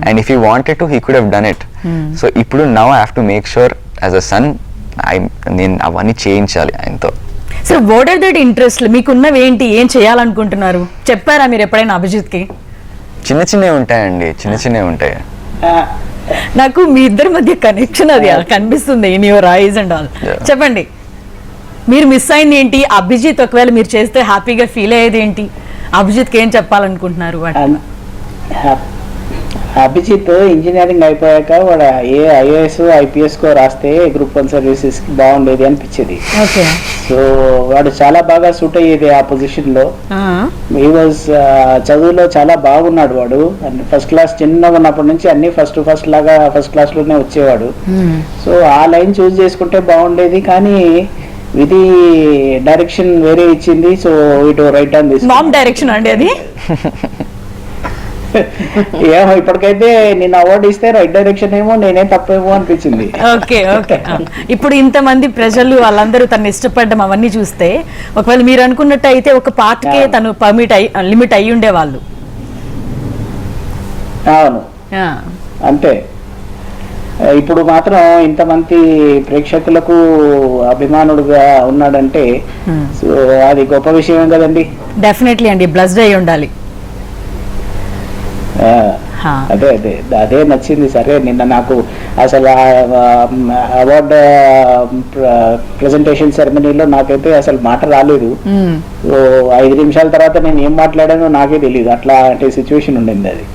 And if he wanted to he could have done it. So ఇప్పుడు now I have to make sure as a son నేను అవన్నీ చేయించాలి ఆయనతో. So what are that interest? మీకున్నవి ఏంటి, ఏం చేయాలనుకుంటున్నారు చెప్పారా మీరు ఎప్పుడైనా అభిజిత్కి? చిన్నవి ఉంటాయండి, చిన్నవి ఉంటాయి. నాకు మీ ఇద్దరి మధ్య కనెక్షన్ అది కనిపిస్తుంది in your eyes and all. చెప్పండి. మీరు మిస్ అయింది ఏంటి? అభిజిత్ ఒకవేళ మీరు చేస్తే హ్యాపీగా ఫీల్ అయ్యేది ఏంటి? అభిజిత్కి ఏం చెప్పాలనుకుంటున్నారు? అభిజిత్ ఇంజనీరింగ్ అయిపోయాక వాడు ఐఏఎస్ ఐపీఎస్ కో రాస్తే గ్రూప్ 1 సర్వీసెస్ కి బాగుండేది అనిపించేది. ఓకే. సో వాడు చాలా బాగా సూట్ అయ్యేది ఆ పొజిషన్ లో. హీ వాజ్ చదువులో చాలా బాగున్నాడు వాడు. ఫస్ట్ క్లాస్ చిన్నగా ఉన్నప్పటి నుంచి అన్ని ఫస్ట్ లాగా ఫస్ట్ క్లాస్ లోనే వచ్చేవాడు. సో ఆ లైన్ చూస్ చేసుకుంటే బాగుండేది, కానీ ఇది డైరెక్షన్ వేరే ఇచ్చింది. సో ఇటు right on this mom direction అండి అది. ఏమో ఇప్పటికైతే నేను అవార్డు ఇస్తే రైట్ డైరెక్షన్ ఏమో నేనే తప్పేమో అనిపించింది. Okay okay. ఇప్పుడు ఇంతమంది ప్రజలు వాళ్ళందరూ తను ఇష్టపడడం అవన్నీ చూస్తే ఒకవేళ మీరు అనుకున్నట్టు అయితే ఒక పార్ట్ కే తను లిమిట్ అయ్యి ఉండేవాళ్ళు. అవును అంతే. ఇప్పుడు మాత్రం ఇంతమంది ప్రేక్షకులకు అభిమానుడుగా ఉన్నాడంటే సో అది గొప్ప విషయం కదండి. డెఫినెట్లీ అండి, బ్లస్డ్ అయి ఉండాలి. అదే అదే అదే నచ్చింది. సరే నిన్న నాకు అసలు అవార్డు ప్రెజెంటేషన్ సెరమనీలో నాకైతే అసలు మాట రాలేదు. 5 నిమిషాల తర్వాత నేను ఏం మాట్లాడానో నాకే తెలియదు, అట్లాంటి సిచ్యువేషన్ ఉండింది అది.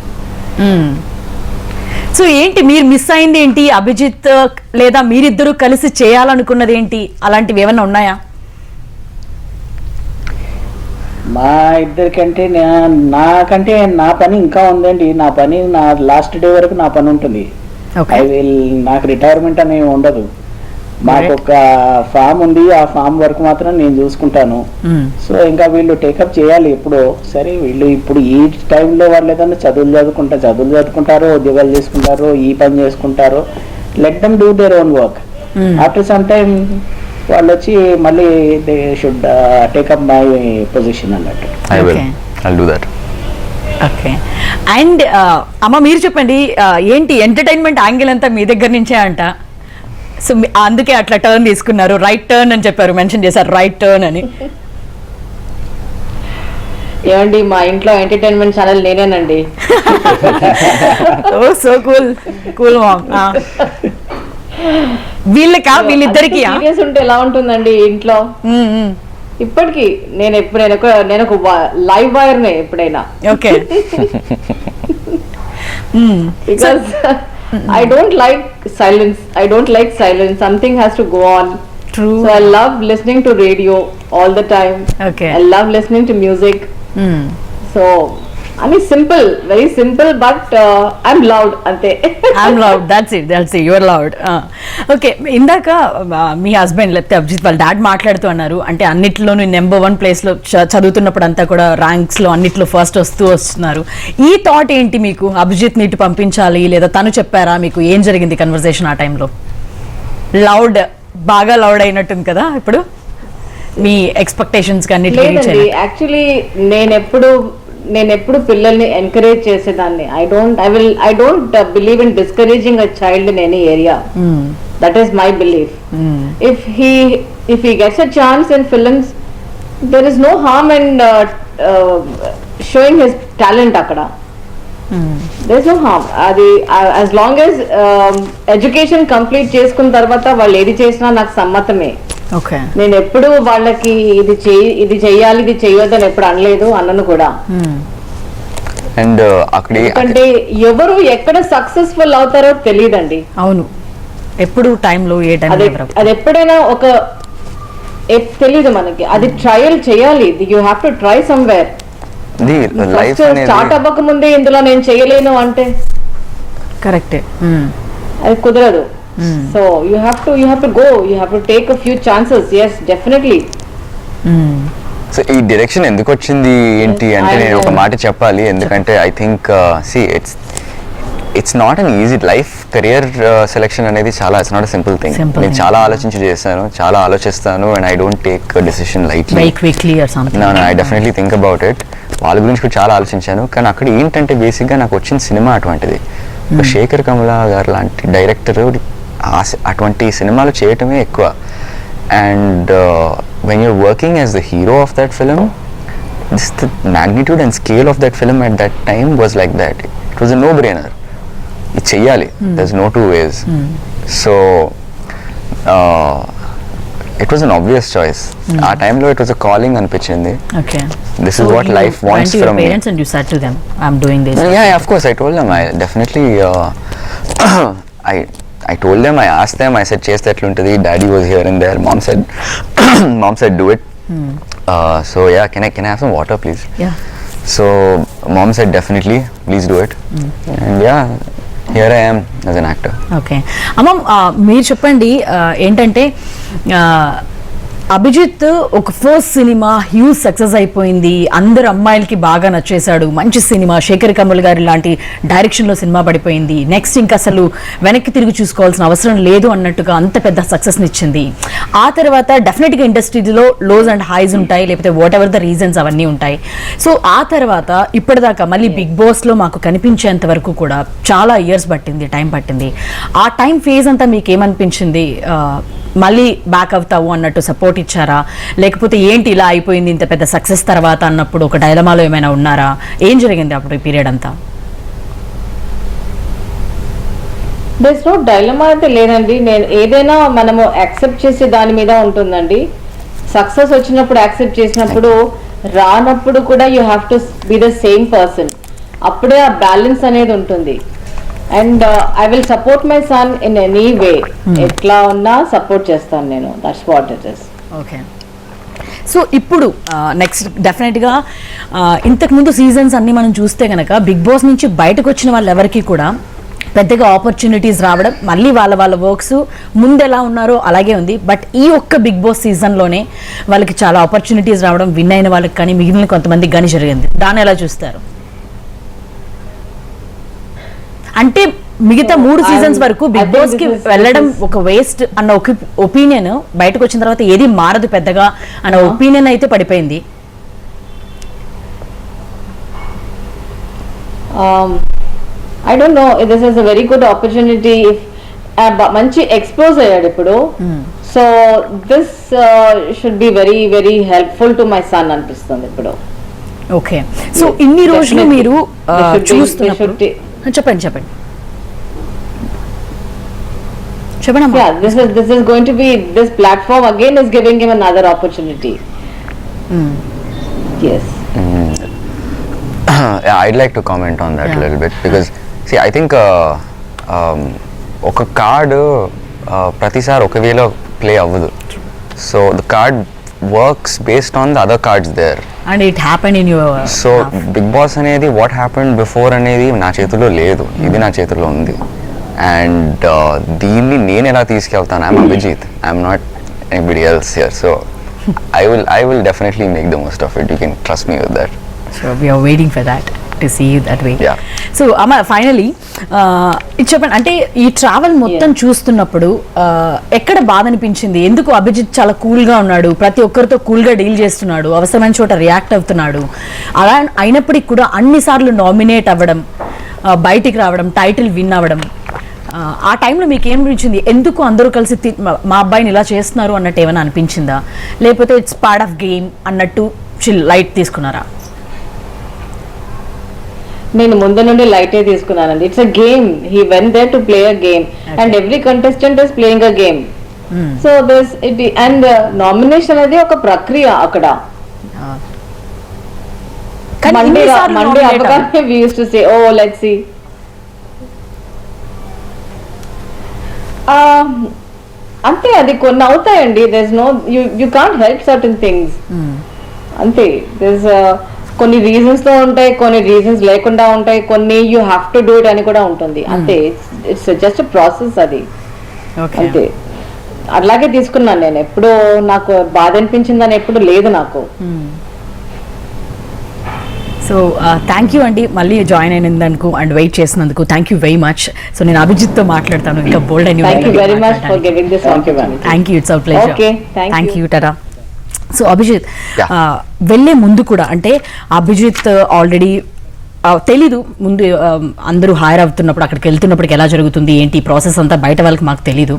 సో ఏంటి మీరు మిస్ అయింది ఏంటి? అభిజిత్ లేదా మీరిద్దరూ కలిసి చేయాలనుకున్నది ఏంటి? అలాంటివి ఏమైనా ఉన్నాయా? మా ఇద్దరికంటే నాకంటే నా పని ఇంకా ఉందండి. నా లాస్ట్ డే వరకు నా పని ఉంటుంది. నాకు రిటైర్మెంట్ అనేవి ఉండదు. మాకు ఒక ఫామ్ ఉంది, ఆ ఫామ్ వర్క్ మాత్రం నేను చూసుకుంటాను. సో ఇంకా వీళ్ళు టేకప్ చేయాలి ఎప్పుడో. సరే వీళ్ళు ఇప్పుడు ఈ టైంలో వాళ్ళు ఏదన్నా చదువులు చదువుకుంటారో, ఉద్యోగాలు చేసుకుంటారో, ఈ పని చేసుకుంటారో, let them do their own work. After some time వాళ్ళు వచ్చి మళ్ళీ they should take up my position అన్నట్టు. I'll do that. Okay. And అమ్మ మీరు చెప్పండి, ఏంటి ఎంటర్టైన్మెంట్ యాంగిల్ అంతా మీ దగ్గర నుంచే అంట. సో అందుకే అట్లా టర్న్ తీసుకున్నారు, రైట్ టర్న్ అని చెప్పారు, మెన్షన్ చేశారు రైట్ టర్న్ అని. ఏమండి మా ఇంట్లో ఎంటర్టైన్మెంట్ ఛానల్ నేనేనండి. ఓ సో కూల్ మామ్. వీళ్ళిద్దరికి సీరియస్ ఉంటే ఎలా ఉంటుందండి ఇంట్లో? ఇప్పటికి నేను ఒక లైవ్ వైర్ నే ఎప్పుడైనా. Okay. Because I don't like silence. Something has to go on. True. So I love listening to radio all the time. Okay. I love listening to music. So I mean very simple, but I'm loud ante. I'm loud. That's it. You're loud. Okay. ఇందాక మీ హస్బెండ్ లేకపోతే అభిజిత్ వాళ్ళ డాడ్ మాట్లాడుతూ అన్నారు, అంటే అన్నిట్లోనూ నెంబర్ 1 ప్లేస్లో చదువుతున్నప్పుడు అంతా కూడా ర్యాంక్స్లో అన్నిట్లో ఫస్ట్ వస్తున్నారు. ఈ థాట్ ఏంటి మీకు? అభిజిత్ నీటి పంపించాలి లేదా తను చెప్పారా మీకు? ఏం జరిగింది కన్వర్సేషన్ ఆ టైంలో? బాగా లౌడ్ అయినట్టుంది కదా ఇప్పుడు మీ ఎక్స్పెక్టేషన్స్ అన్నిటి. యాక్చువల్లీ నేను ఎప్పుడు పిల్లల్ని ఎంకరేజ్ చేసేదాన్ని. I don't believe in discouraging a child in any area. That is my belief. If he gets a chance in films, there is no harm in showing his talent akkada. There is no harm. As long as education complete చేసుకున్న తర్వాత వాళ్ళు ఏది చేసినా నాకు సమ్మతమే. నేను ఎప్పుడు వాళ్ళకి ఇది చెయ్యాలి ఇది చెయ్యొద్దని ఎప్పుడు అన్నను కూడా. అండ్ అంటే ఎవరు ఎక్కడ సక్సెస్ఫుల్ అవుతారో తెలియదండి. అవును, ఎప్పుడు టైంలో ఏ టైం అది ఎప్పుడైనా తెలియదు మనకి. అది ట్రయల్ చేయాలి. You have to try somewhere. Start అవ్వక ముందే ఇందులో నేను చేయలేను అంటే కరెక్టే, అది కుదరదు. So you have to go. You have to take a few chances. Yes, definitely. So ఈ డైరెక్షన్ ఎందుకు వచ్చింది ఏంటి అంటే నేను ఒక మాట చెప్పాలి. ఎందుకంటే I think it's not an easy life. Career selection అనేది it's not a simple thing. నేను చాలా చేస్తాను, చాలా ఆలోచిస్తాను. And I don't take decision lightly. I definitely think about it. వాళ్ళ గురించి కూడా చాలా ఆలోచించాను. కానీ అక్కడ ఏంటంటే బేసిక్గా నాకు వచ్చిన సినిమా అటువంటిది. శేఖర్ కమల గారు లాంటి డైరెక్టర్ అటువంటి సినిమాలు చేయటమే ఎక్కువ. And when you're working as the hero of that film, the magnitude and scale of that film at that time was like that. It was a no brainer. ఇది చెయ్యాలి. There is no two ways. So it was an obvious choice. ఆ టైంలో ఇట్ వాజ్ అ కాలింగ్ అనిపించింది. Okay. This is what life wants from from me. parents and you said to them, I'm doing this. Yeah, of course I told them. I definitely I told them, I asked them, I said chase etluntundi. Daddy was here and there. Mom said do it. So yeah, can I have some water please? Yeah. So mom said definitely, please do it. And yeah, here I am as an actor. Okay అమ్మ, మీరు చెప్పండి, ఏంటంటే అభిజిత్ ఒక ఫస్ట్ సినిమా హ్యూజ్ సక్సెస్ అయిపోయింది, అందరు అమ్మాయిలకి బాగా నచ్చేశాడు, మంచి సినిమా, శేఖర్ కమల్ గారి లాంటి డైరెక్షన్లో సినిమా పడిపోయింది, నెక్స్ట్ ఇంకా అసలు వెనక్కి తిరిగి చూసుకోవాల్సిన అవసరం లేదు అన్నట్టుగా అంత పెద్ద సక్సెస్ని ఇచ్చింది. ఆ తర్వాత డెఫినెట్గా ఇండస్ట్రీలో లోస్ అండ్ హైస్ ఉంటాయి, లేకపోతే వాట్ ఎవర్ ద రీజన్స్ అవన్నీ ఉంటాయి. సో ఆ తర్వాత ఇప్పటిదాకా మళ్ళీ బిగ్ బాస్లో మాకు కనిపించేంత వరకు కూడా చాలా ఇయర్స్ పట్టింది, టైం పట్టింది. ఆ టైం ఫేజ్ అంతా మీకు ఏమనిపించింది? మళ్ళీ బ్యాక్ అవుతావు అన్నట్టు సపోర్ట్ ఇచ్చారా, లేకపోతే ఏంటి ఇలా అయిపోయింది ఇంత పెద్ద సక్సెస్ తర్వాత అన్నప్పుడు ఒక డైలమాలో ఏమైనా ఉన్నారా? ఏం జరిగింది అప్పుడు ఈ పీరియడ్ అంతా? there's no dilemma అయితే లేదండి. నేను ఏదైనా మనము యాక్సెప్ట్ చేసే దాని మీద ఉంటుందండి. సక్సెస్ వచ్చినప్పుడు యాక్సెప్ట్ చేసినప్పుడు, రానప్పుడు కూడా you have to be the same person. అప్పుడే ఆ బ్యాలెన్స్ అనేది ఉంటుంది. And I will support my son in any way. ఎట్లా ఉన్నా సపోర్ట్ చేస్తాను నేను. That's what it is. Okay. So ఇప్పుడు నెక్స్ట్ డెఫినెట్గా ఇంతకుముందు సీజన్స్ అన్నీ మనం చూస్తే కనుక బిగ్ బాస్ నుంచి బయటకు వచ్చిన వాళ్ళు ఎవరికి కూడా పెద్దగా ఆపర్చునిటీస్ రావడం, మళ్ళీ వాళ్ళ వర్క్స్ ముందు ఎలా ఉన్నారో అలాగే ఉంది. బట్ ఈ ఒక్క బిగ్ బాస్ సీజన్లోనే వాళ్ళకి చాలా ఆపర్చునిటీస్ రావడం, విన్ అయిన వాళ్ళకి కానీ మిగిలిన కొంతమందికి కానీ జరిగింది. దాన్ని ఎలా చూస్తారు? అంటే మిగతా 3 సీజన్స్ వరకు బిగ్ బాస్ కి వెళ్ళడం ఒక వేస్ట్ అన్న ఒక ఒపీనియన్ బయటకు వచ్చిన తర్వాత ఏది మారదు పెద్దగా అన్న ఒపీనియన్ అయితే పడిపోయింది. I don't no, this is a very good opportunity. మంచి ఎక్స్పోజ్ అయ్యాడు ఇప్పుడు. So this should be very very helpful to my son అనిపిస్తుంది ఇప్పుడు. ఓకే. సో ఇన్ని రోజులు మీరు చూస్తున్నప్పుడు చెప్పండి. Yeah, this is going to be, this platform again is giving him another opportunity. Yes. Yeah, I'd like to comment on that a little bit because see, I think oka card pratisar oka way lo play avvadu. So the card works based on the other cards there. And it happened in your so Big Boss anedi what happened before anedi na chetulo ledu, idi na chetulo undi. And దీన్ని నేను ఎలా తీసుకెళ్తాను? I'm Abhijeet, I'm not anybody else here. So I will definitely make the most of it. You can trust me with that. So we are waiting for that to see you that way. Yeah. So Amma, finally ఇది చెప్పండి, అంటే ఈ ట్రావెల్ మొత్తం చూస్తున్నప్పుడు ఎక్కడ బాధ అనిపించింది? ఎందుకు అభిజిత్ చాలా కూల్గా ఉన్నాడు, ప్రతి ఒక్కరితో కూల్గా డీల్ చేస్తున్నాడు, అవసరమైన చోట రియాక్ట్ అవుతున్నాడు, అలా అయినప్పటికీ కూడా అన్నిసార్లు నామినేట్ అవ్వడం, బయటికి రావడం, టైటిల్ విన్ అవ్వడం, ఆ టైంలో మీకు ఏమనిపించింది? ఎందుకు అందరూ కలిసి మా అబ్బాయిని ఇలా చేస్తున్నారు అన్నట్టు ఏమైనా అనిపించిందా, లేకపోతే ఇట్స్ పార్ట్ ఆఫ్ గేమ్ అన్నట్టు చిల్ లైట్ తీసుకున్నారా? నేను ముందు నుండి లైటే తీసుకున్నానండి. It's a game. He went there to play a game and every contestant is playing a game. So this it and nomination అనేది ఒక ప్రక్రియ అక్కడ. మండే అవగానే we used to say oh let's see. అంతే, అది కొన్ని అవుతాయండి. There no you can't help certain things. అంతే, దేర్ కొన్ని రీజన్స్ తో ఉంటాయి, కొన్ని రీజన్స్ లేకుండా ఉంటాయి, కొన్ని you have to do it అని కూడా ఉంటుంది. అంతే, ఇట్స్ జస్ట్ ప్రాసెస్ అది. అంతే, అట్లాగే తీసుకున్నాను నేను. ఎప్పుడు నాకు బాధ అనిపించిందని ఎప్పుడు లేదు నాకు. సో థ్యాంక్ యూ అండి, మళ్ళీ జాయిన్ అయినందుకు అండ్ వెయిట్ చేసినందుకు thank you very much. So నేను అభిజిత్తో మాట్లాడతాను ఇంకా బోల్డ్ అని. Thank you very much for giving this opportunity. Thank you, it's our pleasure. Okay, thank you టరా. సో అభిజిత్, వెళ్ళే ముందు కూడా అంటే అభిజిత్ ఆల్రెడీ తెలీదు ముందు అందరూ హైర్ అవుతున్నప్పుడు అక్కడికి వెళ్తున్నప్పటికి ఎలా జరుగుతుంది ఏంటి ప్రాసెస్ అంతా బయట వాళ్ళకి మాకు తెలీదు.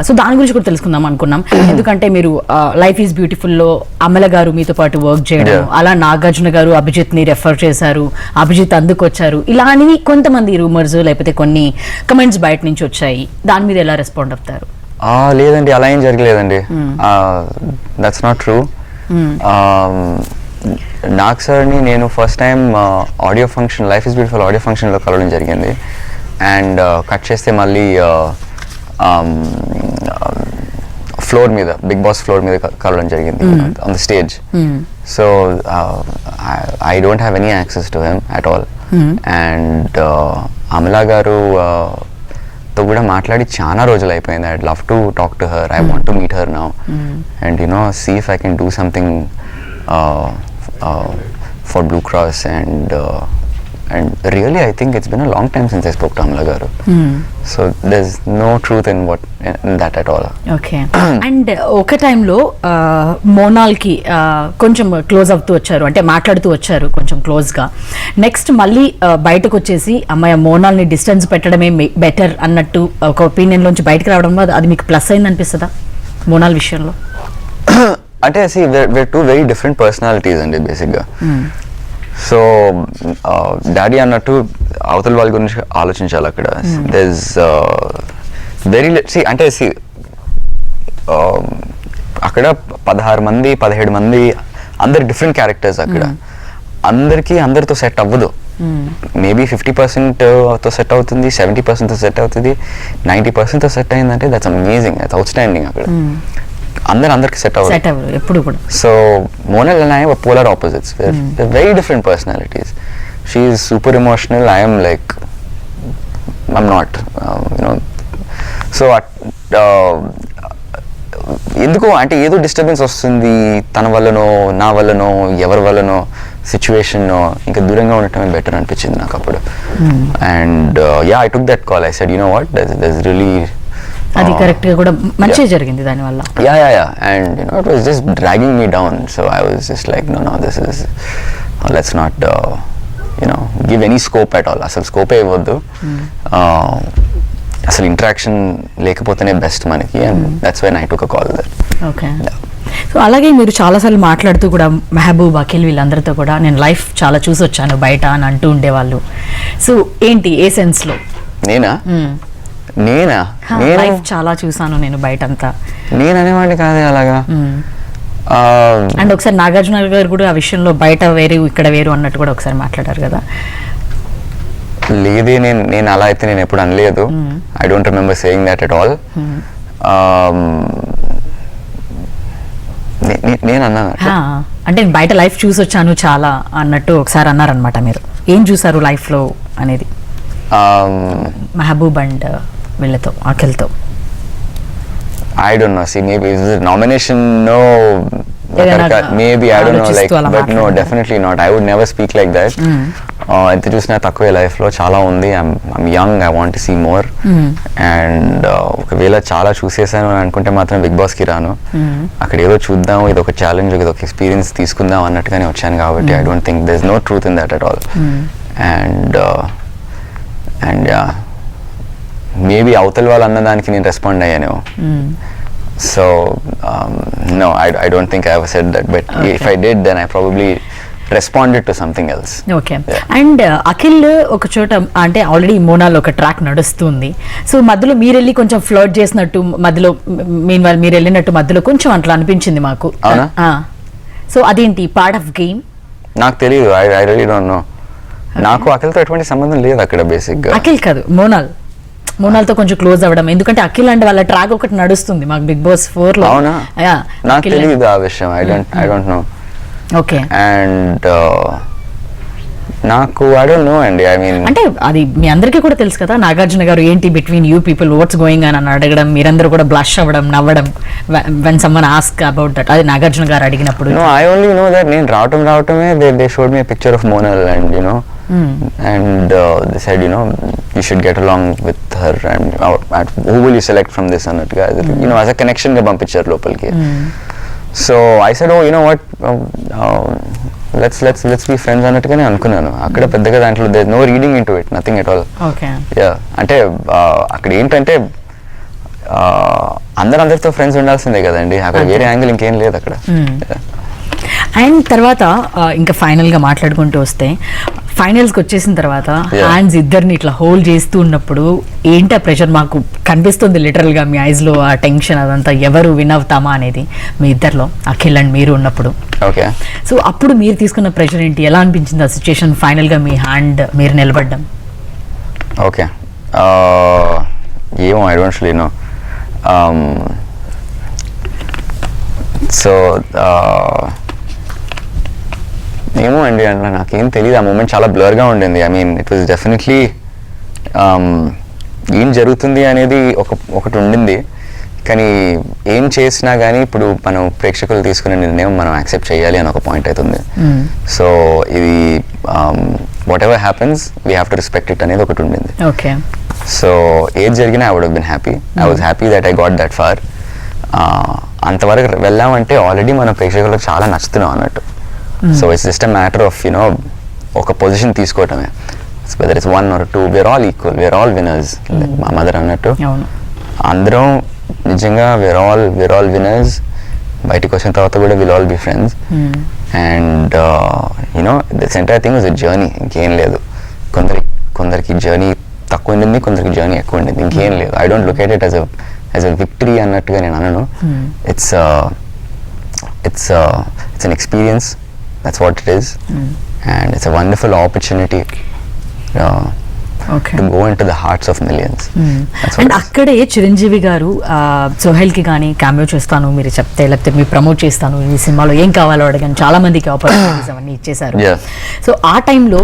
సో దాని గురించి కూడా తెలుసుకుందాం అనుకున్నాం. ఎందుకంటే మీరు లైఫ్ ఈజ్ బ్యూటిఫుల్లో అమల గారు మీతో పాటు వర్క్ చేయడం, అలా నాగార్జున గారు అభిజిత్ ని రెఫర్ చేశారు, అభిజిత్ అందుకొచ్చారు, ఇలాంటివి కొంతమంది రూమర్స్ లేకపోతే కొన్ని కమెంట్స్ బయట నుంచి వచ్చాయి. దాని మీద ఎలా రెస్పాండ్ అవుతారు? లేదండి, అలా ఏం జరగలేదండి. That's not true. నాగ్ సార్ని నేను first time audio function, life is beautiful audio ఫంక్షన్లో కలవడం జరిగింది. అండ్ కట్ చేస్తే మళ్ళీ ఫ్లోర్ మీద, బిగ్ బాస్ ఫ్లోర్ మీద కలవడం జరిగింది on the stage. So I don't have any access to him at all. And Amala garu తో కూడా మాట్లాడి చాలా రోజులు అయిపోయింది. I'd love to talk to her, I want to meet her now and see if I can do something for Blue Cross and really I think it's been a long time since I spoke to Amala garu. So there's no truth in that at all. Okay. And ఒక టైంలో మోనాల్కి కొంచెం క్లోజ్ అవుతూ వచ్చారు, అంటే మాట్లాడుతూ వచ్చారు కొంచెం క్లోజ్గా. నెక్స్ట్ మళ్ళీ బయటకు వచ్చేసి అమ్మాయి మోనాల్ని డిస్టెన్స్ పెట్టడమే బెటర్ అన్నట్టు ఒక ఒపీనియన్లోంచి బయటకు రావడం, అది మీకు ప్లస్ అయింది అనిపిస్తుందా మోనాల్ విషయంలో? అంటే we're two very different personalities అండి బేసిక్గా. సో డాడీ అన్నట్టు అవతల వాళ్ళ గురించి ఆలోచించాలి అక్కడ. there's very అంటే అక్కడ 16 మంది 17 మంది అందరు డిఫరెంట్ క్యారెక్టర్స్. అక్కడ అందరితో సెట్ అవ్వదు. మేబీ 50% తో సెట్ అవుతుంది, 70% తో సెట్ అవుతుంది, 90% తో సెట్ అయిందంటే that's amazing, that's out standing. అక్కడ అందరికి సెట్ అవ్వదు ఎప్పుడు కూడా. So Monal and I were polar opposites, very different personalities. She is super emotional, I'm like I'm not, so ఎందుకో అంటే ఏదో డిస్టర్బెన్స్ వస్తుంది తన వల్లనో నా వల్లనో ఎవరి వల్లనో సిచ్యువేషన్నో, ఇంకా దూరంగా ఉండటమే బెటర్ అనిపించింది నాకు అప్పుడు. And I took that call. I said what, that's really, అది కరెక్ట్ గా కూడా మంచిగా జరిగింది దానివల్ల. And it was just dragging me down, so I was just like no, this is let's not give any scope at all. అసలు స్కోప్ ఇవ్వద్దు, అసలు ఇంటరాక్షన్ లేకపోతేనే బెస్ట్ మనకి. And that's when I took a call that. Okay. So అలాగే మీరు చాలాసార్లు మాట్లాడుతూ కూడా మెహబూబ్, అఖిల్ వీళ్ళందరితో కూడా నేను లైఫ్ చాలా చూసి వచ్చాను బయట అని అంటూ ఉండేవాళ్ళు. సో ఏంటి, ఏ సెన్స్లో? నేనా లైఫ్ చాలా చూసాను నేను బయట అంతా. నేను అనేవాడిని కాదు అలాగా. అండ్ ఒకసారి నాగార్జున గారు కూడా ఆ విషయంలో బయట వేరు ఇక్కడ వేరు అన్నట్టు కూడా ఒకసారి మాట్లాడారు కదా. లేదే, నేను అలా అయితే నేను ఎప్పుడు అనలేదు. I don't remember saying that at all. నేను అన్నాను అంటే బయట లైఫ్ చూసి వచ్చాను చాలా అన్నట్టు ఒకసారి అన్నారనమాట. మీరు ఏం చూసారు లైఫ్లో అనేది మెహబూబ్ అండ్ వీళ్ళతో, అఖిల్తో? I don't know. See, maybe is it nomination? No. Maybe I don't know. Like, but no, definitely not. I would never speak like that. ఎంత చూసినా తక్కువే లైఫ్ లో, చాలా ఉంది. I'm young. I want to see more. And ఒకవేళ చాలా చూసేసాను అని అనుకుంటే మాత్రం బిగ్ బాస్ కి రాను. అక్కడ ఏదో చూద్దాం, ఇది ఒక ఛాలెంజ్, ఇది ఒక ఎక్స్పీరియన్స్ తీసుకుందాం అన్నట్టుగానే వచ్చాను కాబట్టి I don't think there's no truth in that at all. And maybe అవతల వాళ్ళు అన్నదానికి నేను రెస్పాండ్ అయ్యాను. So no, I don't think I ever said that, but if I did, then I probably responded to something else. Okay. And Akhil ఒక చోట అంటే ఆల్రెడీ మోనాలో ఒక ట్రాక్ నడుస్తుంది. సో మధ్యలో మీరు వెళ్ళి కొంచెం ఫ్లోట్ చేసినట్టు, మధ్యలో మీరు వెళ్ళినట్టు మధ్యలో కొంచెం అట్లా అనిపించింది మాకు. సో అదేంటి, పార్ట్ ఆఫ్ గేమ్? నాకు తెలియదు. I really don't know. నాకు అఖిల్తో ఎటువంటి సంబంధం లేదు అక్కడ బేసిక్ గా. అఖిల్ కాదు, మోనాల్తో కొంచెం క్లోజ్ అవ్వడం, ఎందుకంటే అఖిల్ అంటే వాళ్ళ ట్రాక్ ఒకటి నడుస్తుంది మాకు బిగ్ బాస్ 4 లో. అవునా? నాకు తెలియదు ఆ విషయం. I don't know. Okay. And నాకు I don't know అండి. I mean, అంటే అది మీ అందరికీ కూడా తెలుసు కదా, నాగార్జున గారు ఏంటి between you people, what's going అని అడగడం, మీరందరూ కూడా బ్లష్ అవ్వడం, నవ్వడం when someone ask about that, అది నాగార్జున గారు అడిగినప్పుడు. No, I only know that నేను రావటమే they showed me a picture of Monal and and they said you should get along with her and who will you select from this అన్నట్టుగా as a connection గా పంపించారు లోపలికి. So I said, oh, you know what, let's be friends అన్నట్టుగానే అనుకున్నాను. అక్కడ పెద్దగా దాంట్లో there's no reading into it, nothing at all. Okay. అంటే అక్కడ ఏంటంటే అందరితో ఫ్రెండ్స్ ఉండాల్సిందే కదండి, అక్కడ వేరే యాంగిల్ ఇంకేం లేదు అక్కడ. అండ్ తర్వాత ఇంకా ఫైనల్గా మాట్లాడుకుంటూ వస్తే ఫైనల్స్కి వచ్చేసిన తర్వాత హ్యాండ్స్ ఇద్దరిని ఇట్లా హోల్డ్ చేస్తూ ఉన్నప్పుడు ఏంటి ఆ ప్రెషర్? మాకు కనిపిస్తుంది లిటరల్గా మీ ఐస్లో ఆ టెన్షన్ అదంతా, ఎవరు విన్ అవుతామా అనేది మీ ఇద్దరిలో, అఖిల్ అండ్ మీరు ఉన్నప్పుడు. ఓకే. సో అప్పుడు మీరు తీసుకున్న ప్రెషర్ ఏంటి? ఎలా అనిపించింది ఆ సిచ్యుయేషన్ ఫైనల్గా మీ హ్యాండ్ మీరు నిలబడ్డం? ఓకే, ఏమో I don't really know. So ఏమో అండి, అట్లా నాకేం తెలియదు. ఆ మూమెంట్ చాలా బ్లర్గా ఉండింది. I mean it was definitely ఏం జరుగుతుంది అనేది ఒకటి ఉండింది, కానీ ఏం చేసినా కానీ ఇప్పుడు మనం ప్రేక్షకులు తీసుకునే నిర్ణయం మనం యాక్సెప్ట్ చేయాలి అని ఒక పాయింట్ అవుతుంది. సో ఇది whatever happens we have to respect it అనేది ఒకటి ఉండింది. ఓకే. సో ఏది జరిగినా I would have been happy. I was happy that I got that far. అంతవరకు వెళ్ళామంటే ఆల్రెడీ మనం ప్రేక్షకులకు చాలా నచ్చుతున్నాం అన్నట్టు. So it's just a matter of you know ఒక పొజిషన్ తీసుకోవటమే. Whether it's 1 or 2, we're all equal, we're all winners. మా మదర్ అన్నట్టు అందరం నిజంగా వీఆర్ ఆల్ విన్నర్స్. బయటకు వచ్చిన తర్వాత కూడా will all be friends. And you know this entire thing was a journey, ఇంకేం లేదు. కొందరికి జర్నీ తక్కువ ఉండింది, కొందరికి జర్నీ ఎక్కువ ఉండింది, ఇంకేం లేదు. I don't look at it as a victory అన్నట్టుగా నేను అనను. It's an experience. That's what it is. And it's a wonderful opportunity to go into the hearts of millions. And అక్కడే చిరంజీవి గారు సోహెల్కి కానీ క్యామియో చేస్తాను మీరు చెప్తే, లేకపోతే మీరు ప్రమోట్ చేస్తాను ఈ సినిమాలో ఏం కావాలో అడగని చాలా మందికి ఆపర్చునిటీస్ అవన్నీ ఇచ్చేశారు. సో ఆ టైంలో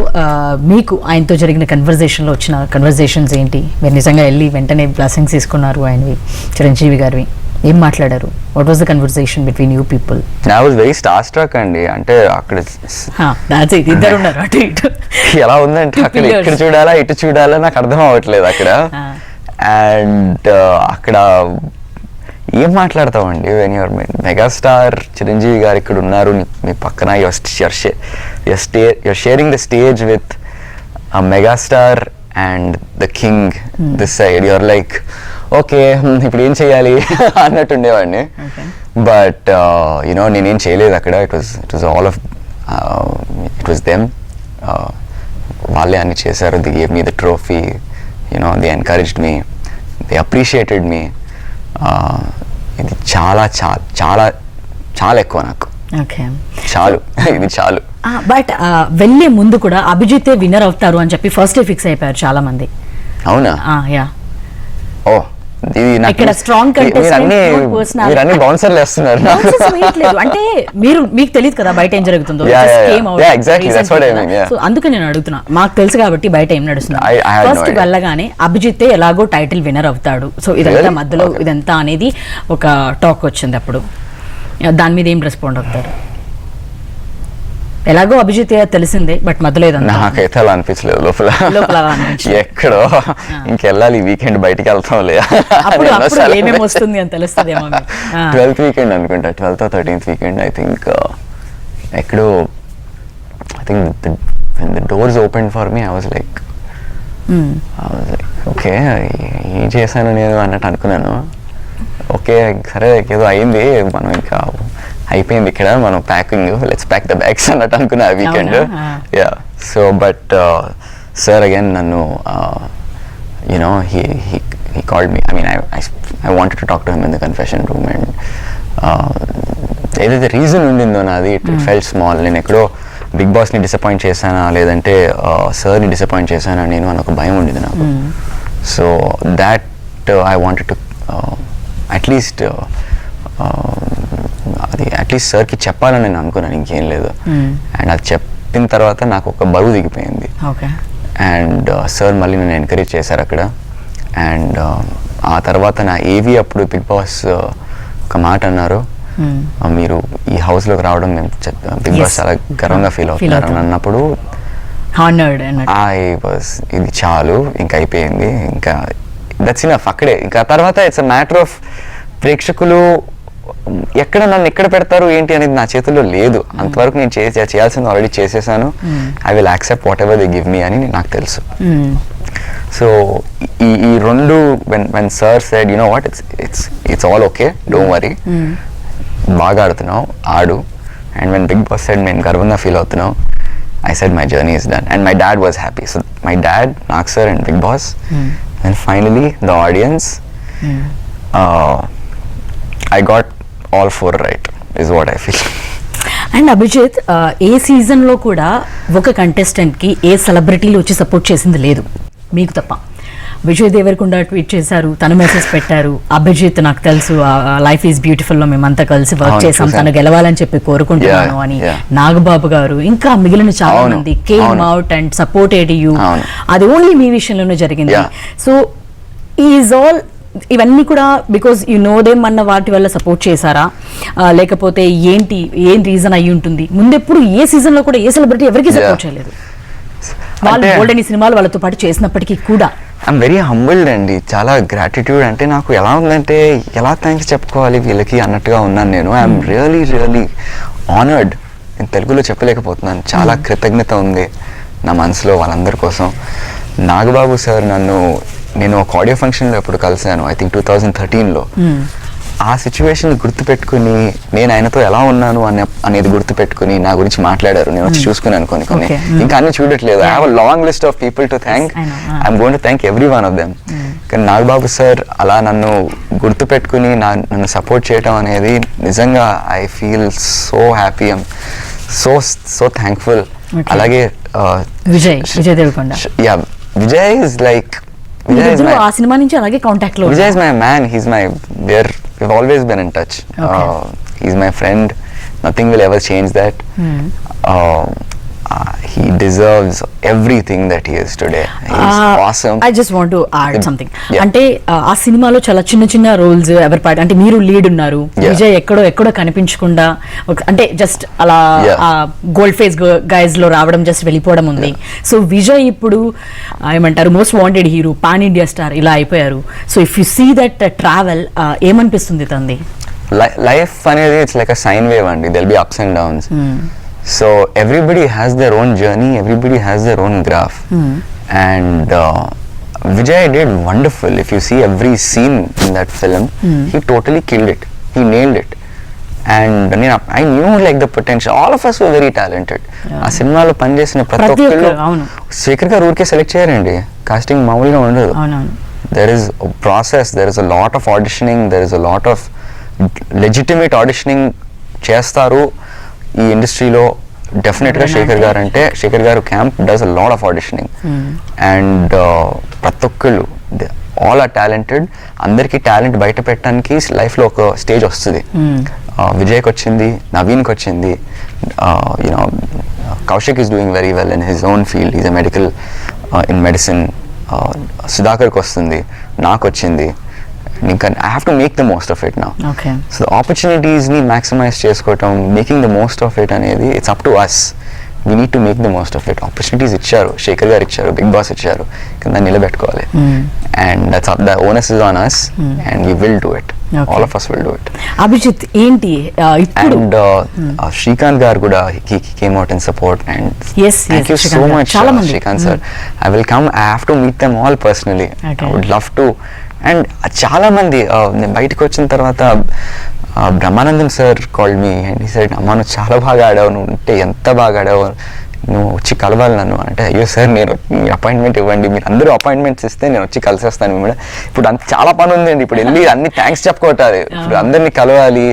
మీకు ఆయనతో జరిగిన కన్వర్జేషన్లో వచ్చిన కన్వర్జేషన్స్ ఏంటి? మీరు నిజంగా వెళ్ళి వెంటనే బ్లెస్సింగ్స్ తీసుకున్నారు ఆయనవి, చిరంజీవి గారివి, ఏం మాట్లాడారు? What was the conversation between you people? I was very star struck అండి. అంటే అక్కడ ఇద్దరు ఉన్నారు అటు ఇటు. ఎలా ఉందంటే అక్కడ ఇక్కడ చూడాలా ఇటు చూడాలా నాకు అర్థం అవ్వట్లేదు అక్కడ. అండ్ అక్కడ ఏం మాట్లాడతామండి, వెన్ యువర్ మెగాస్టార్ చిరంజీవి గారు ఇక్కడ ఉన్నారు మీ పక్కన, your sharing the stage with megastar and the king this side. Your like okay ఇప్పుడు ఏం చేయాలి అన్నట్టు ఉండేవాడిని. బట్ యునో నేనేం చేయలేదు అక్కడ. It was all of it was them. వాళ్ళే అన్ని చేశారు. The gave me the trophy, you know the encouraged me, the appreciated మీ. ఇది చాలా చాలా చాలా చాలా ఎక్కువ నాకు. చాలు, ఇది చాలు. బట్ వెళ్ళే ముందు కూడా అభిజితే విన్నర్ అవుతారు అని చెప్పి ఫస్ట్ ఫిక్స్ అయిపోయారు చాలా మంది. అవునా? యా. ఓ ఇక్కడ స్ట్రాంగ్ అన్ని బౌన్సర్లు వేస్తున్నారు. అంటే మీకు తెలియదు కదా బయట ఏం జరుగుతుందో. సో అందుకే నేను అడుగుతున్నా, మాకు తెలుసు కాబట్టి బయట ఏం నడుస్తుంది. ఫస్ట్ వెళ్ళగానే అభిజిత్ ఎలాగో టైటిల్ విన్నర్ అవుతాడు, సో ఇదంతా మధ్యలో ఇదంతా అనేది ఒక టాక్ వచ్చింది. అప్పుడు దాని మీద ఏం రెస్పాండ్ అవుతారు? ఎలాగో అభిజిత్ తెలిసిందే, బట్ మధ్యలో నాకైతే అలా అనిపించలేదు. లోపల ఎక్కడో ఇంకెళ్ళాలి, వీకెండ్ బయటికి వెళ్తాంలే, ఏమేమి వస్తుంది అని తెలుస్తుంది. 12th వీకెండ్ అనుకుంటా, 12th or 13th weekend I think. ఎక్కడో I think when the doors opened for me I was like okay ఏం చేశాను నేను అన్నట్టు అనుకున్నాను. ఓకే సరే ఏదో అయింది, మనం ఇంకా అయిపోయింది ఇక్కడ, మనం packing, let's pack the bags అన్నట్టు అనుకున్నా ఆ weekend. Yeah. So but sir again నన్ను you know he called me. I mean I wanted to talk to him in the confession room, and ఏదైతే రీజన్ ఉండిందో నాది, ఇట్ ఫెల్ట్ స్మాల్. నేను ఎక్కడో బిగ్ బాస్ని డిసప్పాయింట్ చేశానా లేదంటే సార్ని డిసప్పాయింట్ చేశానా నేను అని ఒక భయం ఉండింది నాకు. So that I wanted to at least అది అట్లీస్ట్ సార్కి చెప్పాలని నేను అనుకున్నాను, ఇంకేం లేదు. అండ్ అది చెప్పిన తర్వాత నాకు ఒక బరువు దిగిపోయింది. అండ్ సార్ మళ్ళీ నన్ను ఎంకరేజ్ చేశారు అక్కడ. అండ్ ఆ తర్వాత నా ఏవి అప్పుడు బిగ్ బాస్ ఒక మాట అన్నారు, మీరు ఈ హౌస్లోకి రావడం మేము బిగ్ బాస్ చాలా గర్వంగా ఫీల్ అవుతున్నారు అని అన్నప్పుడు ఇది చాలు, ఇంకా అయిపోయింది, ఇంకా దట్స్ ఇనఫ్ అక్కడే. ఇంకా తర్వాత ఇట్స్ అ మ్యాటర్ ఆఫ్ ప్రేక్షకులు ఎక్కడ నన్ను ఎక్కడ పెడతారు ఏంటి అనేది నా చేతుల్లో లేదు. అంతవరకు నేను చేయాల్సింది ఆల్రెడీ చేసేసాను. I will accept whatever they give me అని నాకు తెలుసు. సో ఈ రెండు when sir said you know what it's all okay, don't worry, బాగా ఆడుతున్నావు, ఆడు, and when Big Boss side మేము గర్వంగా ఫీల్ అవుతున్నాం, I said my journey is done, and my dad was happy. So my dad, Nag sir, and Big Boss, and finally the audience. I got all 4 right, is what I feel. And Abhijeet, ఏ సీజన్లో కూడా ఒక కంటెస్టెంట్కి ఏ సెలబ్రిటీలు వచ్చి సపోర్ట్ చేసింది లేదు మీకు తప్ప. విజయ్ దేవరకొండ ట్వీట్ చేశారు, తను మెసేజ్ పెట్టారు, అభిజిత్ నాకు తెలుసు లైఫ్ ఈజ్ బ్యూటిఫుల్ లో మేమంతా కలిసి వర్క్ చేసాం, తను గెలవాలని చెప్పి కోరుకుంటున్నాను అని నాగబాబు గారు, ఇంకా మిగిలిన చాలా మంది came out and supported you. అది ఓన్లీ మీ విషయంలోనే జరిగింది. సో ఈజ్ ఆల్ ఇవన్నీ కూడా బికాజ్ యు నో దేమ్ అన్న వాటి వల్ల సపోర్ట్ చేశారా, లేకపోతే ఏం రీజన్ అయ్యి ఉంటుంది? ముందెప్పుడు ఏ సీజన్ లో కూడా ఏ సెలబ్రిటీ ఎవరికి సపోర్ట్ చేయలేదు, వాళ్ళు గోల్డెన్ ఈ సినిమాలు వాళ్ళతో పాటు చేసినప్పటికీ కూడా. ఐఎమ్ వెరీ హంబుల్డ్ అండి, చాలా గ్రాటిట్యూడ్. అంటే నాకు ఎలా ఉందంటే ఎలా థ్యాంక్స్ చెప్పుకోవాలి వీళ్ళకి అన్నట్టుగా ఉన్నాను నేను. I'm really really honoured. నేను తెలుగులో చెప్పలేకపోతున్నాను. చాలా కృతజ్ఞత ఉంది నా మనసులో వాళ్ళందరి కోసం. నాగబాబు సార్ నేను ఒక ఆడియో ఫంక్షన్లో ఎప్పుడు కలిశాను, ఐ థింక్ 2013లో. ఆ సిచ్యువేషన్ గుర్తుపెట్టుకుని నేను ఆయనతో ఎలా ఉన్నాను అనేది గుర్తుపెట్టుకుని నా గురించి మాట్లాడారు. నేను వచ్చి చూసుకున్నాను కొన్ని. ఇంకా అన్ని చూడట్లేదు. I have a long list of people to thank. I'm going to thank every one of them. కానీ నాగబాబు సార్ అలా నన్ను గుర్తుపెట్టుకుని నన్ను సపోర్ట్ చేయడం అనేది నిజంగా I feel so happy. I'm so thankful. అలాగే విజయ్ దేవరకొండ, విజయ్ ఇస్ లైక్ ఆ సినిమా నుంచి అలాగే కాంటాక్ట్ లో. Vijay is my man. We've always been in touch. He's my friend. Nothing will ever change that. He deserves everything that he is today. He's awesome. I just want to add something. అంటే ఆ సినిమాలో చాలా చిన్న రోల్స్ ఎవరి పాట, అంటే మీరు లీడ్ ఉన్నారు, విజయ్ ఎక్కడో కనిపించకుండా అంటే జస్ట్ అలా గోల్డ్ ఫేస్ గైజ్ లో రావడం, జస్ట్ వెళ్ళిపోవడం ఉంది. సో విజయ్ ఇప్పుడు ఏమంటారు most wanted hero, pan India star ఇలా అయిపోయారు. So if you see that travel, ఏమనిపిస్తుంది తంది? లైఫ్ అనేది it's like a sine wave అండి. there'll be ups and downs. So everybody has their own journey, everybody has their own graph. And Vijay did wonderful. If you see every scene in that film, he totally killed it. He nailed it. And I knew like the potential. All of us were very talented. ఆ సినిమాలో పనిచేసిన ప్రతి ఒక్కరు శేఖర్ గారు ఊరికే సెలెక్ట్ చేయరండి. కాస్టింగ్ మామూలుగా ఉండదు. There is a process, there is a lot of auditioning, there is a lot of legitimate auditioning చేస్తారు ఈ ఇండస్ట్రీలో. డెఫినెట్గా శేఖర్ గారు camp does a lot of auditioning. And ప్రతి ఒక్కళ్ళు ఆల్ ఆర్ టాలెంటెడ్. అందరికీ టాలెంట్ బయట పెట్టడానికి లైఫ్లో ఒక స్టేజ్ వస్తుంది. విజయ్కి వచ్చింది, నవీన్కి వచ్చింది, you know Kaushik is doing very well in his own field, is a medical in medicine. సుధాకర్కి వస్తుంది, నాకు వచ్చింది. ఇంకా I have to make the most of it now. Okay. So the opportunities ni maximize చేసుకోవటం, making the most of it అనేది it's up to us. We need to make the most of it. Opportunities ఇచ్చారు, శేఖర్ గారు ఇచ్చారు, బిగ్ బాస్ ఇచ్చారు, కింద నిలబెట్టుకోవాలి. And the onus is on us, and we will do it. All of us will do it. Abhijit ఏంటి ఇప్పుడు? And శ్రీకాంత్ గారు కూడా he came out in support, and thank you so much Shrikant sir. I will come. I have to meet them all personally. I would love to. And చాలా మంది నేను బయటకు వచ్చిన తర్వాత Brahmanandam sir called me and he said, అమ్మా నువ్వు చాలా బాగా ఆడావు, నువ్వు అంటే ఎంత బాగా ఆడావు, నువ్వు వచ్చి కలవాలి నన్ను అంటే. అయ్యో సార్, నేను మీ అపాయింట్మెంట్ ఇవ్వండి, మీరు అందరూ అపాయింట్మెంట్స్ ఇస్తే నేను వచ్చి కలిసేస్తాను మిమ్మల్ని. ఇప్పుడు అంత చాలా పని ఉంది అండి, ఇప్పుడు వెళ్ళి అన్ని థ్యాంక్స్ చెప్పుకోవాలి, ఇప్పుడు అందరినీ కలవాలి.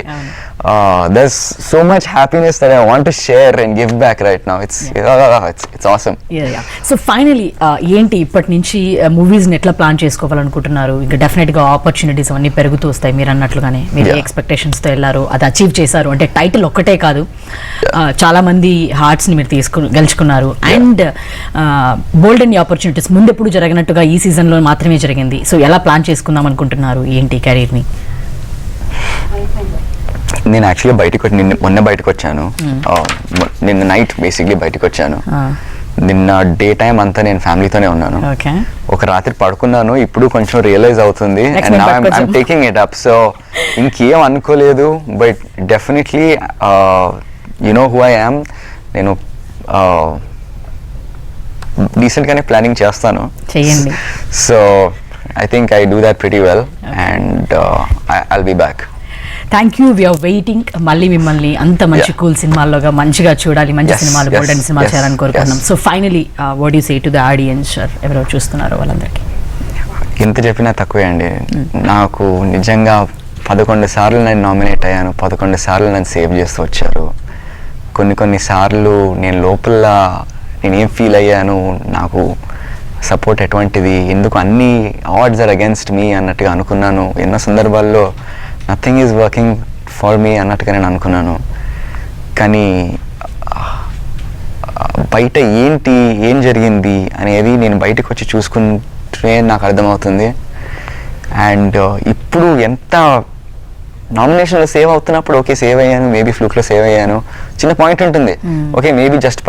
There's so much happiness that I want to share and give back right now. It's awesome. So finally, ఏంటి ఇప్పటి నుంచి మూవీస్ని ఎట్లా ప్లాన్ చేసుకోవాలనుకుంటున్నారు? ఇంకా డెఫినెట్గా ఆపర్చునిటీస్ అవన్నీ పెరుగుతూ వస్తాయి. మీరు అన్నట్లుగానే మీరు ఎక్స్పెక్టేషన్స్తో వెళ్ళారు, అది అచీవ్ చేశారు. అంటే టైటిల్ ఒక్కటే కాదు, చాలా మంది హార్ట్స్ని మీరు గెలుచుకున్నారు. అండ్ బోల్డ్ అండ్ ఆపర్చునిటీస్ ముందెప్పుడు జరగనట్టుగా ఈ సీజన్లో మాత్రమే జరిగింది. సో ఎలా ప్లాన్ చేసుకుందాం అనుకుంటున్నారు ఏంటి కెరీర్ని? నేను యాక్చువల్గా మొన్న బయటకు వచ్చాను. నిన్న నైట్ బేసిక్లీ బయటకు వచ్చాను. నిన్న డే టైం అంతా నేను ఫ్యామిలీతోనే ఉన్నాను. ఒక రాత్రి పడుకున్నాను, ఇప్పుడు కొంచెం రియలైజ్ అవుతుంది. And now I'm taking it up. So ఇంకేం అనుకోలేదు, but definitely you know who I am. నేను డీసెంట్గానే ప్లానింగ్ చేస్తాను. So I think I do that pretty well, and I'll be back. Thank you we're waiting మళ్ళీ మిమ్మల్ని అంత మంచి కూల్ సినిమాల్లోగా మంచిగా చూడాలి, మంచి Yes, సినిమాలు yes, గోల్డెన్ సినిమా yes, చేయాలని కోరుకుంటున్నాం. yes. So finally what you say to the audience, ఎవరెవరు చూస్తున్నారో వాళ్ళందరికీ? ఎంత చెప్పినా తక్కువే అండి. నాకు నిజంగా 11 సార్లు నేను నామినేట్ అయ్యాను, 11 సార్లు నన్ను సేవ్ చేస్తూ వచ్చారు. కొన్ని సార్లు నేను లోపల నేనేం ఫీల్ అయ్యాను, నాకు సపోర్ట్ ఎటువంటిది, ఎందుకు అన్ని ఆడ్స్ ఆర్ అగేన్స్ట్ మీ అన్నట్టుగా అనుకున్నాను. ఎన్నో సందర్భాల్లో nothing is working for me అన్నట్టుగా నేను అనుకున్నాను. కానీ బయట ఏం జరిగింది అనేది నేను బయటకు వచ్చి చూసుకుంటే నాకు అర్థమవుతుంది. అండ్ ఇప్పుడు ఎంత నామినేషన్లో సేవ్ అవుతున్నప్పుడు ఓకే సేవ్ అయ్యాను, మేబీ ఫ్లూక్లో సేవ్ అయ్యాను, చిన్న పాయింట్ ఉంటుంది, ఓకే మేబీ జస్ట్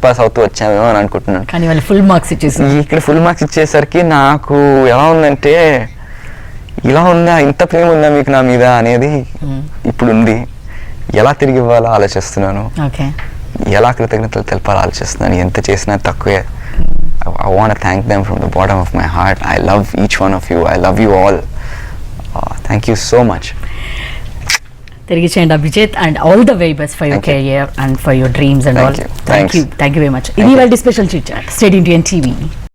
పాస్ అవుతూ వచ్చామేమో అని అనుకుంటున్నాను. కానీ వాళ్ళు ఫుల్ మార్క్స్ ఇచ్చేసి ఇక్కడ ఫుల్ మార్క్స్ ఇచ్చేసరికి నాకు ఎలా ఉందంటే, ఇలా ఉందా, ఇంత ప్రేమ ఉందా మీకు నా మీద అనేది ఇప్పుడు ఉంది. ఎలా తిరిగి ఇవ్వాలో ఆలోచిస్తున్నాను, ఓకే ఎలా కృతజ్ఞతలు తెలపాలో ఆలోచిస్తున్నాను. ఎంత చేసినా తక్కువే. I want to thank them from the bottom of my heart. I love each one of you. I love you all. Thank you so much. తిరిగి చేయండి Abhijit, and all the very best for your Thank you. Career and for your dreams and Thank all. you. Thank Thanks. You very much. Thank ఇది you. వాళ్ళ special chit chat. State Indian TV.